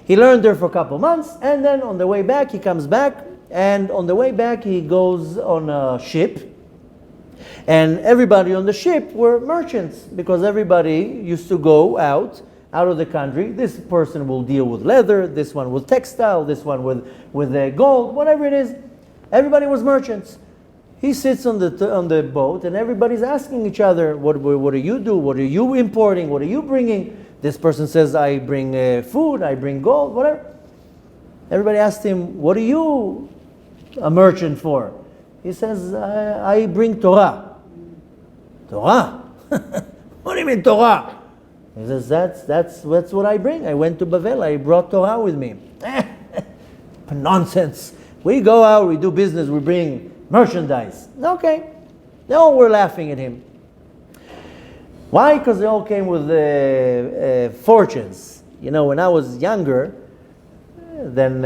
He learned there for a couple months, and then on the way back, he comes back, and on the way back, he goes on a ship. And everybody on the ship were merchants, because everybody used to go out of the country. This person will deal with leather, this one with textile, this one with gold, whatever it is. Everybody was merchants. He sits on the boat, and everybody's asking each other, what do you do? What are you importing? What are you bringing? This person says, I bring food, I bring gold, whatever. Everybody asked him, what are you a merchant for? He says, I bring Torah. Torah? What do you mean Torah? He says, that's what I bring. I went to Bavel, I brought Torah with me. Nonsense. We go out, we do business, we bring merchandise. Okay. They all were laughing at him. Why? Because they all came with fortunes. You know, when I was younger, then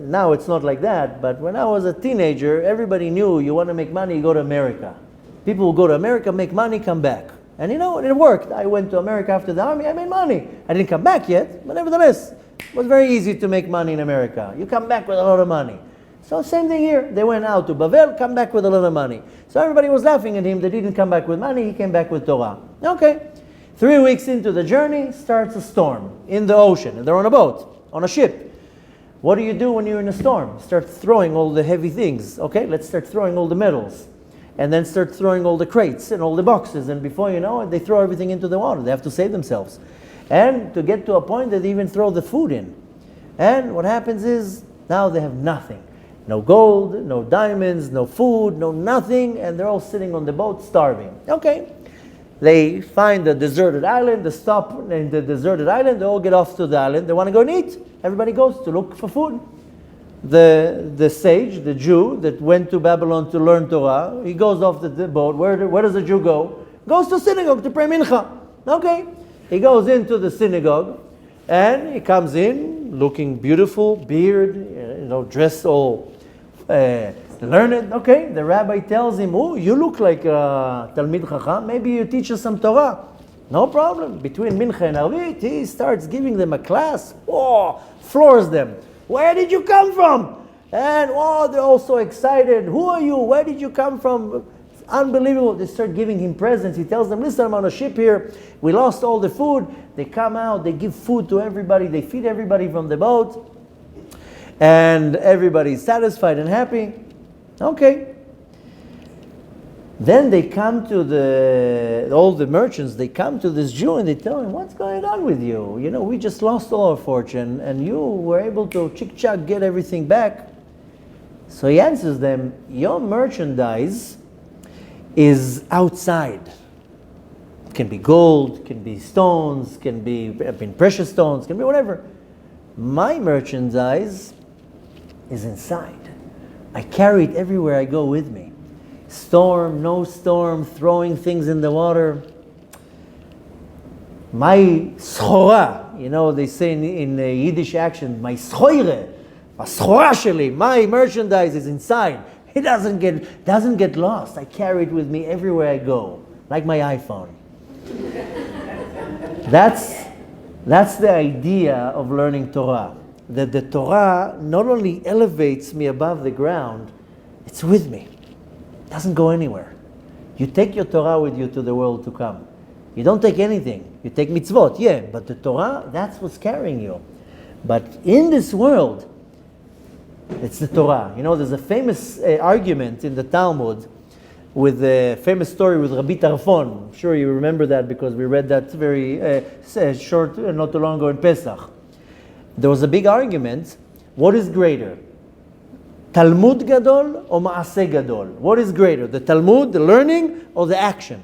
now it's not like that, but when I was a teenager, everybody knew you want to make money, you go to America. People will go to America, make money, come back. And it worked. I went to America after the army, I made money. I didn't come back yet, but nevertheless, it was very easy to make money in America. You come back with a lot of money. So same thing here. They went out to Bavel, come back with a lot of money. So everybody was laughing at him. They didn't come back with money. He came back with Torah. Okay. 3 weeks into the journey, starts a storm in the ocean. And they're on a boat, on a ship. What do you do when you're in a storm? Start throwing all the heavy things. Okay, let's start throwing all the metals. And then start throwing all the crates and all the boxes. And before you know it, they throw everything into the water. They have to save themselves. And to get to a point that they even throw the food in. And what happens is, now they have nothing. No gold, no diamonds, no food, no nothing, and they're all sitting on the boat starving. Okay. They find a deserted island, they stop in the deserted island, they all get off to the island, they want to go and eat. Everybody goes to look for food. The sage, the Jew that went to Babylon to learn Torah, he goes off the boat. Where does the Jew go? Goes to synagogue to pray mincha. Okay. He goes into the synagogue, and he comes in looking beautiful, beard, dressed all learned. Okay, the rabbi tells him, oh, you look like a Talmid Chacham, maybe you teach us some Torah. No problem. Between Mincha and Arvit, he starts giving them a class. Oh, floors them. Where did you come from? And they're all so excited. Who are you? Where did you come from? It's unbelievable. They start giving him presents. He tells them, listen, I'm on a ship here. We lost all the food. They come out, they give food to everybody. They feed everybody from the boat. And everybody's satisfied and happy. Okay. Then they come to all the merchants, they come to this Jew and they tell him, what's going on with you? We just lost all our fortune and you were able to chick-chack get everything back. So he answers them, your merchandise is outside. It can be gold, can be stones, can be precious stones, can be whatever. My merchandise is inside. I carry it everywhere I go with me. Storm, no storm, throwing things in the water. My schora, they say in Yiddish action, my schoire, my merchandise is inside. It doesn't get lost. I carry it with me everywhere I go, like my iPhone. That's the idea of learning Torah. That the Torah not only elevates me above the ground, it's with me. It doesn't go anywhere. You take your Torah with you to the world to come. You don't take anything. You take mitzvot, but the Torah, that's what's carrying you. But in this world, it's the Torah. There's a famous argument in the Talmud with a famous story with Rabbi Tarfon. I'm sure you remember that because we read that very short, not too long ago in Pesach. There was a big argument. What is greater? Talmud Gadol or Maaseh Gadol? What is greater? The Talmud, the learning, or the action?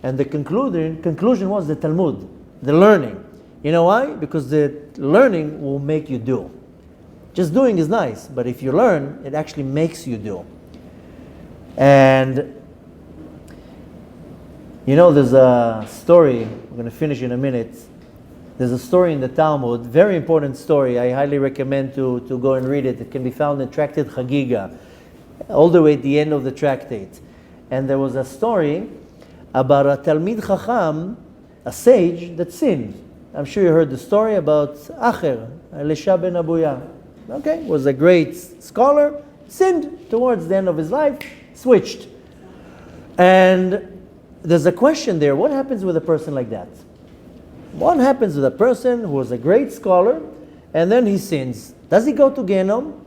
And the conclusion was the Talmud, the learning. You know why? Because the learning will make you do. Just doing is nice, but if you learn, it actually makes you do. And there's a story, we're going to finish in a minute. There's a story in the Talmud, very important story. I highly recommend to go and read it. It can be found in Tractate Chagiga, all the way at the end of the tractate. And there was a story about a Talmid Chacham, a sage that sinned. I'm sure you heard the story about Acher, Elisha ben Abuya. Okay, was a great scholar, sinned towards the end of his life, switched. And there's a question there, what happens with a person like that? What happens with a person who was a great scholar and then he sins? Does he go to Gehenom?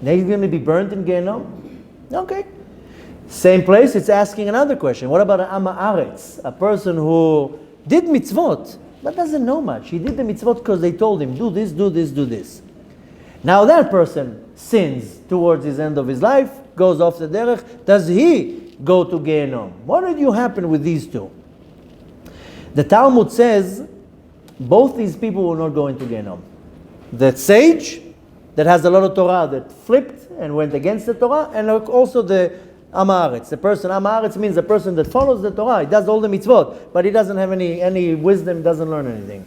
Then he's going to be burnt in Gehenom? Okay. Same place, it's asking another question. What about an Am Haaretz? A person who did mitzvot, but doesn't know much. He did the mitzvot because they told him, do this, do this, do this. Now that person sins towards his end of his life, goes off the derech. Does he go to Gehenom? What did you happen with these two? The Talmud says both these people will not go into Gehenom. The sage that has a lot of Torah that flipped and went against the Torah, and also the Am Haaretz. The person, Am Haaretz means the person that follows the Torah. He does all the mitzvot, but he doesn't have any wisdom, doesn't learn anything.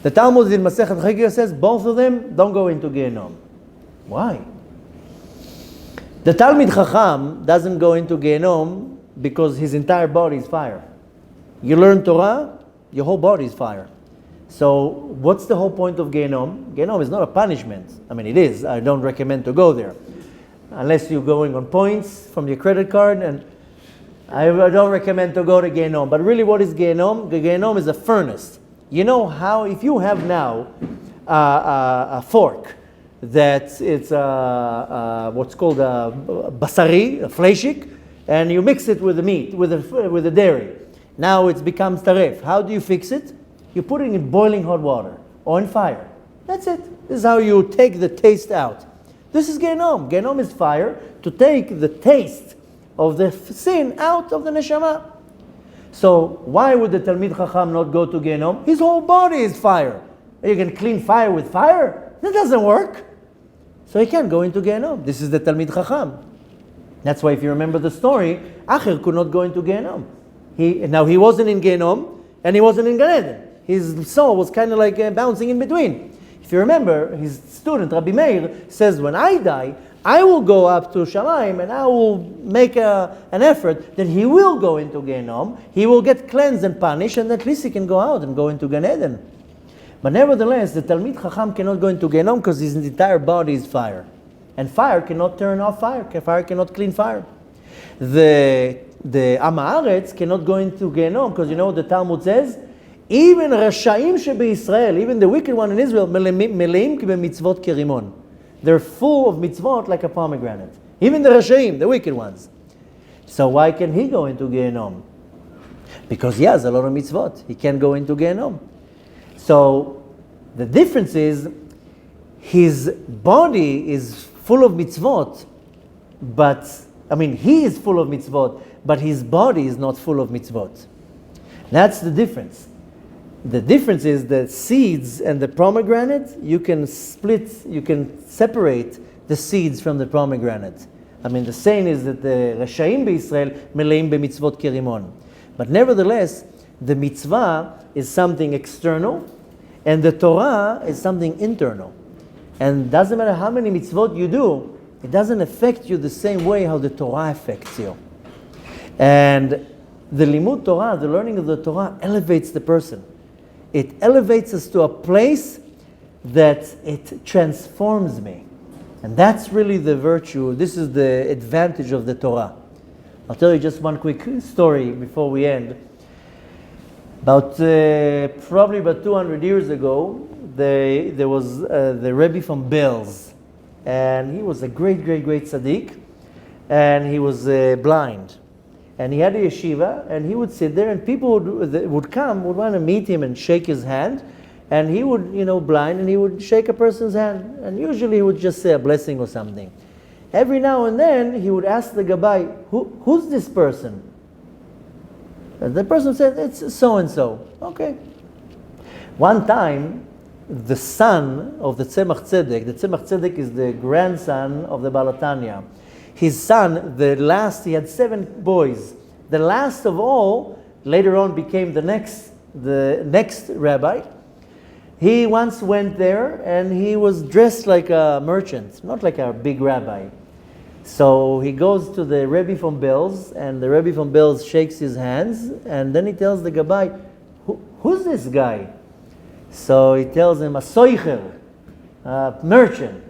The Talmud in Masechet Chagiga says both of them don't go into Gehenom. Why? The Talmid Chacham doesn't go into Gehenom because his entire body is fire. You learn Torah, your whole body is fire. So what's the whole point of Gehenom? Gehenom is not a punishment. I mean, it is. I don't recommend to go there. Unless you're going on points from your credit card, and I don't recommend to go to Gehenom. But really, what is Gehenom? The Gehenom is a furnace. You know how, if you have now a fork that it's what's called a basari, a fleshik, and you mix it with the meat, with the dairy. Now it becomes taref. How do you fix it? You put it in boiling hot water or in fire. That's it. This is how you take the taste out. This is Gehenom. Gehenom is fire to take the taste of the sin out of the neshama. So why would the Talmid Chacham not go to Gehenom? His whole body is fire. You can clean fire with fire? That doesn't work. So he can't go into Gehenom. This is the Talmid Chacham. That's why if you remember the story, Acher could not go into Gehenom. He wasn't in Gehenom and he wasn't in Gan Eden. His soul was kind of like bouncing in between. If you remember, his student Rabbi Meir says, when I die, I will go up to Shamayim and I will make an effort that he will go into Gehenom. He will get cleansed and punished, and at least he can go out and go into Gan Eden. But nevertheless, the Talmid Chacham cannot go into Gehenom because his entire body is fire. And fire cannot turn off fire. Fire cannot clean fire. The Am Haaretz cannot go into Gehenom because you know what the Talmud says? Even Rashaim shebe Israel, even the wicked one in Israel, meleim ki b'mitzvot kerimon. They're full of mitzvot like a pomegranate. Even the Rashaim, the wicked ones. So why can he go into Gehenom? Because he has a lot of mitzvot. He can't go into Gehenom. So the difference is his body is full of mitzvot, he is full of mitzvot, but his body is not full of mitzvot. That's the difference. The difference is the seeds and the pomegranate, you can separate the seeds from the pomegranate. The saying is that the Rashaim b'Yisrael meleim b'mitzvot kerimon. But nevertheless, the mitzvah is something external, and the Torah is something internal. And it doesn't matter how many mitzvot you do, it doesn't affect you the same way how the Torah affects you. And the limud Torah, the learning of the Torah, elevates the person. It elevates us to a place that it transforms me. And that's really the virtue. This is the advantage of the Torah. I'll tell you just one quick story before we end. Probably about 200 years ago, there was the Rebbe from Belz. And he was a great tzaddik. And he was blind. And he had a yeshiva, and he would sit there, and people would want to meet him and shake his hand. And he would, blind, and he would shake a person's hand. And usually he would just say a blessing or something. Every now and then, he would ask the Gabbai, who's this person? And the person said, it's so-and-so. Okay. One time, the son of the Tzemach Tzedek, the Tzemach Tzedek is the grandson of the Baal HaTanya. His son, he had 7 boys. The last of all, later on became the next rabbi. He once went there and he was dressed like a merchant, not like a big rabbi. So he goes to the Rebbe from Belz, and the Rebbe from Belz shakes his hands, and then he tells the Gabbai, who's this guy? So he tells him, a soicher, a merchant.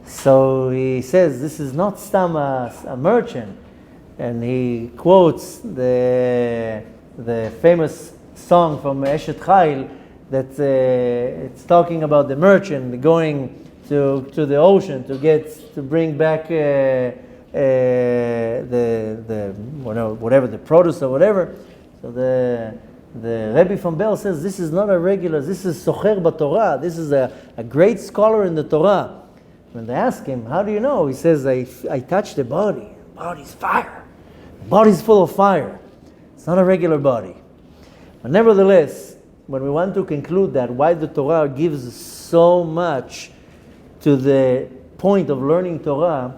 So he says, this is not stam a merchant. And he quotes the famous song from Eshet Chayil that it's talking about the merchant going to the ocean to bring back whatever, the produce or whatever. So the Rebbe from Bel says, this is not a regular, this is Socher b'Torah, this is a great scholar in the Torah. When they ask him, how do you know? He says, I touch the body. The body's fire. The body's full of fire. It's not a regular body. But nevertheless, when we want to conclude that, why the Torah gives so much to the point of learning Torah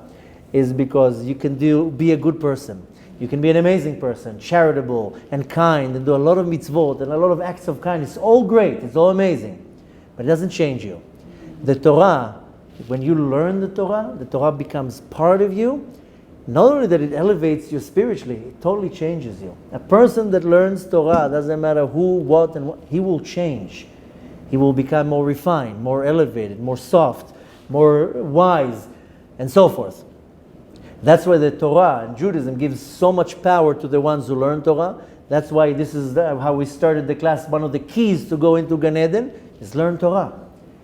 is because you can be a good person. You can be an amazing person, charitable and kind, and do a lot of mitzvot and a lot of acts of kindness. It's all great. It's all amazing. But it doesn't change you. The Torah, when you learn the Torah becomes part of you. not only that it elevates you spiritually, it totally changes you. A person that learns Torah, doesn't matter who, what, and what, he will change. He will become more refined, more elevated, more soft, more wise, and so forth. That's why the Torah and Judaism gives so much power to the ones who learn Torah. That's why this is how we started the class. One of the keys to go into Gan Eden is learn Torah.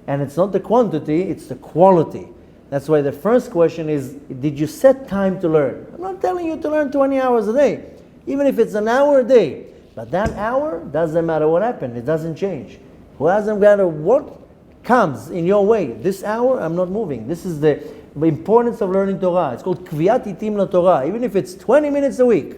And it's not the quantity, it's the quality. That's why the first question is, did you set time to learn? I'm not telling you to learn 20 hours a day, even if it's an hour a day. But that hour, doesn't matter what happened, it doesn't change. It doesn't matter what comes in your way. This hour, I'm not moving. This is the importance of learning Torah. It's called Kviyat Itim La Torah, even if it's 20 minutes a week.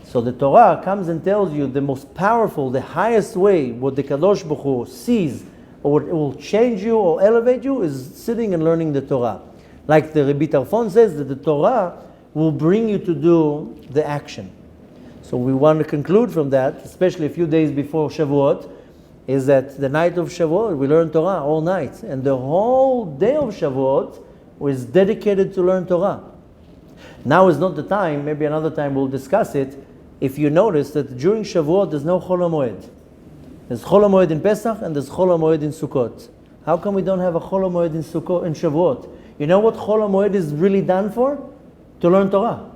So the Torah comes and tells you the most powerful, the highest way, what the Kadosh Baruch Hu sees, or what will change you or elevate you, is sitting and learning the Torah. Like the Rabbi Tarfon says, that the Torah will bring you to do the action. So we want to conclude from that, especially a few days before Shavuot, is that the night of Shavuot, we learn Torah all night. And the whole day of Shavuot was dedicated to learn Torah. Now is not the time, maybe another time we'll discuss it, if you notice that during Shavuot there's no Chol HaMoed. There's Chol HaMoed in Pesach and there's Chol HaMoed in Sukkot. How come we don't have a Chol HaMoed in Sukkot, in Shavuot? You know what Chol HaMoed is really done for? To learn Torah.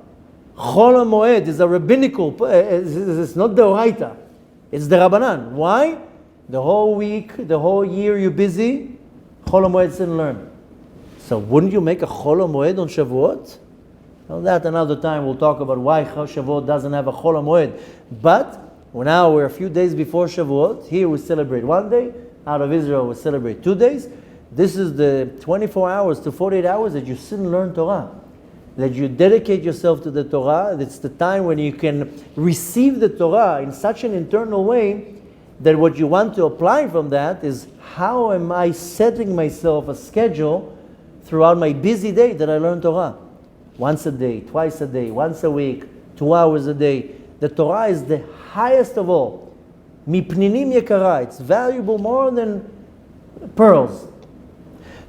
Chol HaMoed is a rabbinical, it's not the Oraita, it's the Rabbanan. Why? The whole week, the whole year you're busy, Chol HaMoed didn't learn. So wouldn't you make a Chol HaMoed on Shavuot? Well, that another time we'll talk about why Shavuot doesn't have a Chol HaMoed. But now we're a few days before Shavuot. Here we celebrate one day. Out of Israel we celebrate 2 days. This is the 24 hours to 48 hours that you sit and learn Torah. That you dedicate yourself to the Torah. It's the time when you can receive the Torah in such an internal way that what you want to apply from that is, how am I setting myself a schedule throughout my busy day that I learn Torah? Once a day, twice a day, once a week, 2 hours a day. The Torah is the highest of all. Mipninim yekara. It's valuable more than pearls.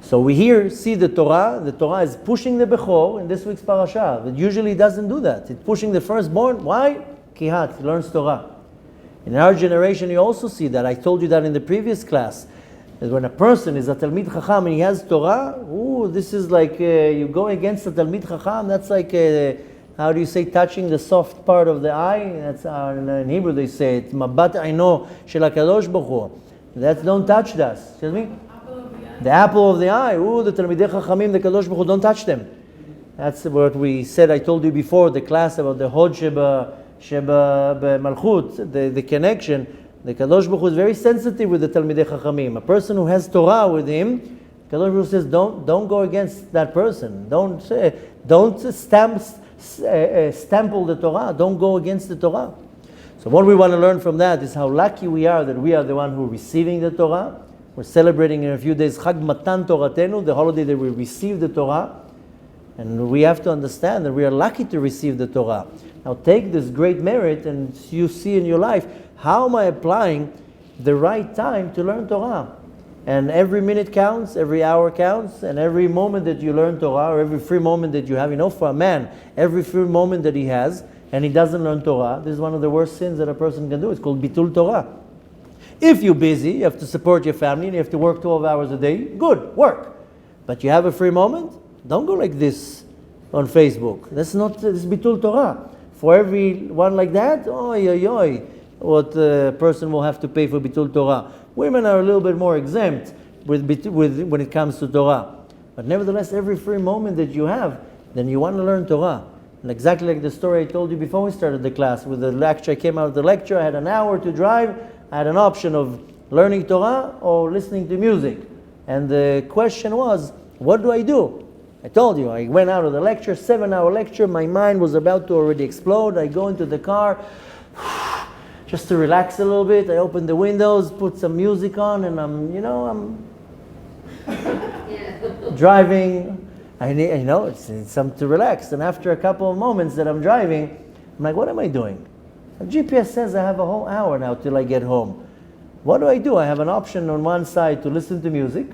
So we here see the Torah. The Torah is pushing the Bechor in this week's parasha. It usually doesn't do that. It's pushing the firstborn. Why? Kehat, learns Torah. In our generation, you also see that. I told you that in the previous class. That when a person is a Talmid Chacham and he has Torah, this is like you go against a Talmid Chacham. That's like, how do you say, touching the soft part of the eye? That's in Hebrew they say it. Mabat Aino shel HaKadosh Baruch Hu. That's don't touch that. Excuse me? The apple of the eye. The Talmidei Chachamim, the Kadosh Baruch Hu, don't touch them. That's what we said. I told you before the class about the Hod Sheba Malchut, the connection. The Kadosh Baruch Hu is very sensitive with the Talmidei Chachamim. A person who has Torah with him, Kadosh Baruch Hu says, don't go against that person. Don't stample the Torah. Don't go against the Torah. So what we want to learn from that is how lucky we are that we are the one who are receiving the Torah. We're celebrating in a few days Chag Matan Toratenu, the holiday that we receive the Torah. And we have to understand that we are lucky to receive the Torah. Now take this great merit and you see in your life, how am I applying the right time to learn Torah? And every minute counts, every hour counts, and every moment that you learn Torah, or every free moment that you have, for a man, every free moment that he has, and he doesn't learn Torah, this is one of the worst sins that a person can do. It's called Bitul Torah. If you're busy, you have to support your family, and you have to work 12 hours a day, good, work. But you have a free moment, don't go like this on Facebook. This is Bitul Torah. For every one like that, what a person will have to pay for Bitul Torah. Women are a little bit more exempt when it comes to Torah. But nevertheless, every free moment that you have, then you want to learn Torah. And exactly like the story I told you before we started the class, with the lecture, I came out of the lecture, I had an hour to drive, I had an option of learning Torah or listening to music. And the question was, what do I do? I told you, I went out of the lecture, 7-hour lecture, my mind was about to already explode. I go into the car, just to relax a little bit. I open the windows, put some music on, and I'm driving. It's something to relax. And after a couple of moments that I'm driving, I'm like, what am I doing? The GPS says I have a whole hour now till I get home. What do? I have an option on one side to listen to music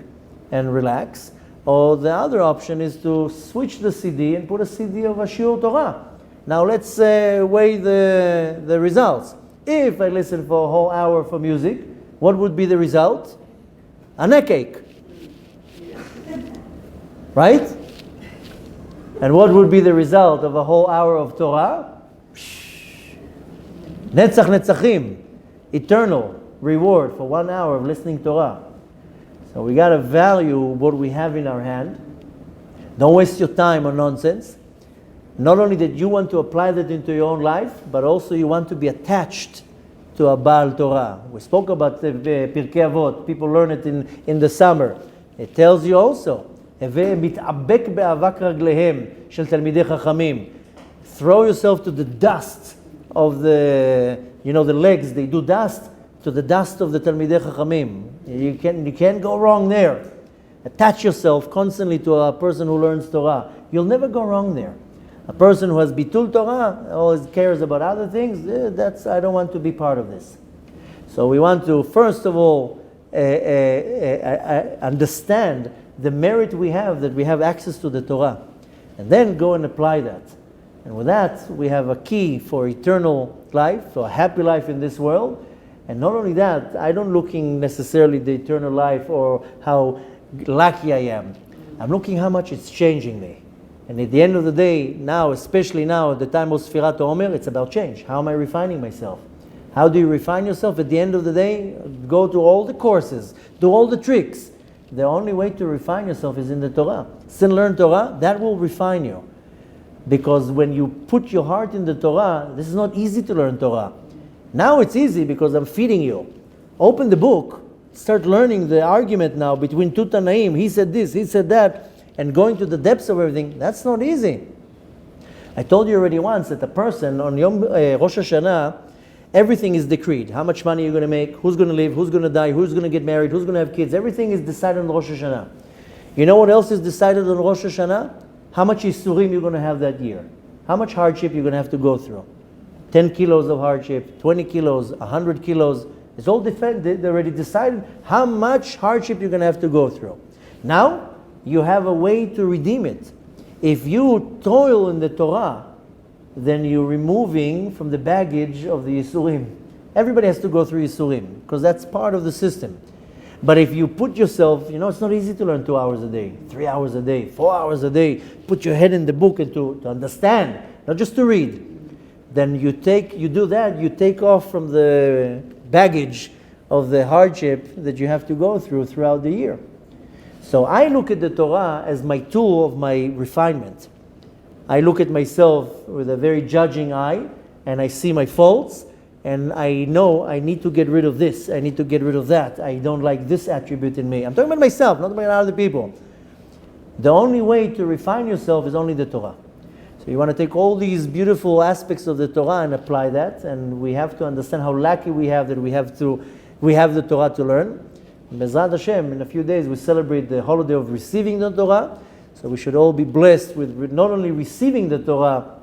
and relax, Or the other option is to switch the CD and put a CD of a Shiur Torah. Now let's weigh the results. If I listen for a whole hour for music, what would be the result? A neck ache. Right? And what would be the result of a whole hour of Torah? Netzach Netzachim. Eternal reward for 1 hour of listening Torah. So we got to value what we have in our hand. Don't waste your time on nonsense. Not only that you want to apply that into your own life, but also you want to be attached to a Baal Torah. We spoke about the Pirkei Avot. People learn it in the summer. It tells you also, מתעבק באבק רגליהם של תלמידי חכמים. Throw yourself to the dust of the legs. They do dust to the dust of the Talmidei Chachamim. You can't go wrong there. Attach yourself constantly to a person who learns Torah. You'll never go wrong there. A person who has bitul Torah always cares about other things. I don't want to be part of this. So we want to first of all understand the merit we have that we have access to the Torah, and then go and apply that. And with that, we have a key for eternal life, for a happy life in this world. And not only that, I don't looking necessarily the eternal life or how lucky I am. I'm looking how much it's changing me. And at the end of the day, now, especially now, at the time of Sfirat Omer, it's about change. How am I refining myself? How do you refine yourself? At the end of the day, go to all the courses, do all the tricks. The only way to refine yourself is in the Torah. Still learn Torah, that will refine you. Because when you put your heart in the Torah, this is not easy to learn Torah. Now it's easy because I'm feeding you. Open the book, start learning the argument now between two Tanaim. He said this, he said that, and going to the depths of everything. That's not easy. I told you already once that a person on Rosh Hashanah, everything is decreed. How much money you're going to make, who's going to live, who's going to die, who's going to get married, who's going to have kids. Everything is decided on Rosh Hashanah. You know what else is decided on Rosh Hashanah? How much Yisurim you're going to have that year. How much hardship you're going to have to go through. 10 kilos of hardship, 20 kilos, 100 kilos. It's all they already decided how much hardship you're going to have to go through. Now, you have a way to redeem it. If you toil in the Torah, then you're removing from the baggage of the Yisurim. Everybody has to go through Yisurim, because that's part of the system. But if you put yourself, it's not easy to learn 2 hours a day, 3 hours a day, 4 hours a day, put your head in the book and to understand, not just to read. Then you take off from the baggage of the hardship that you have to go throughout the year. So I look at the Torah as my tool of my refinement. I look at myself with a very judging eye, and I see my faults, and I know I need to get rid of this, I need to get rid of that, I don't like this attribute in me. I'm talking about myself, not about other people. The only way to refine yourself is only the Torah. So you want to take all these beautiful aspects of the Torah and apply that, and we have to understand how lucky we have that we have the Torah to learn. Bezrat Hashem, in a few days we celebrate the holiday of receiving the Torah. So we should all be blessed with not only receiving the Torah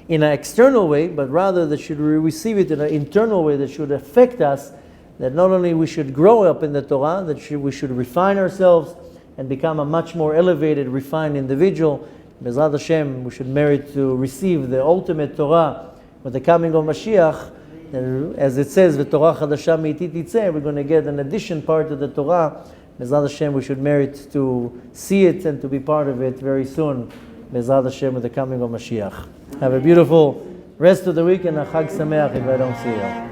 in an external way, but rather that should receive it in an internal way that should affect us, that not only we should grow up in the Torah, that we should refine ourselves and become a much more elevated, refined individual. Bezrat Hashem, we should merit to receive the ultimate Torah with the coming of Mashiach. And as it says, the Torah Chadasha Me'iti Titzeh, we're going to get an addition part of the Torah. Bezrat Hashem, we should merit to see it and to be part of it very soon. Bezrat Hashem, with the coming of Mashiach. Have a beautiful rest of the week and a Chag Sameach if I don't see you.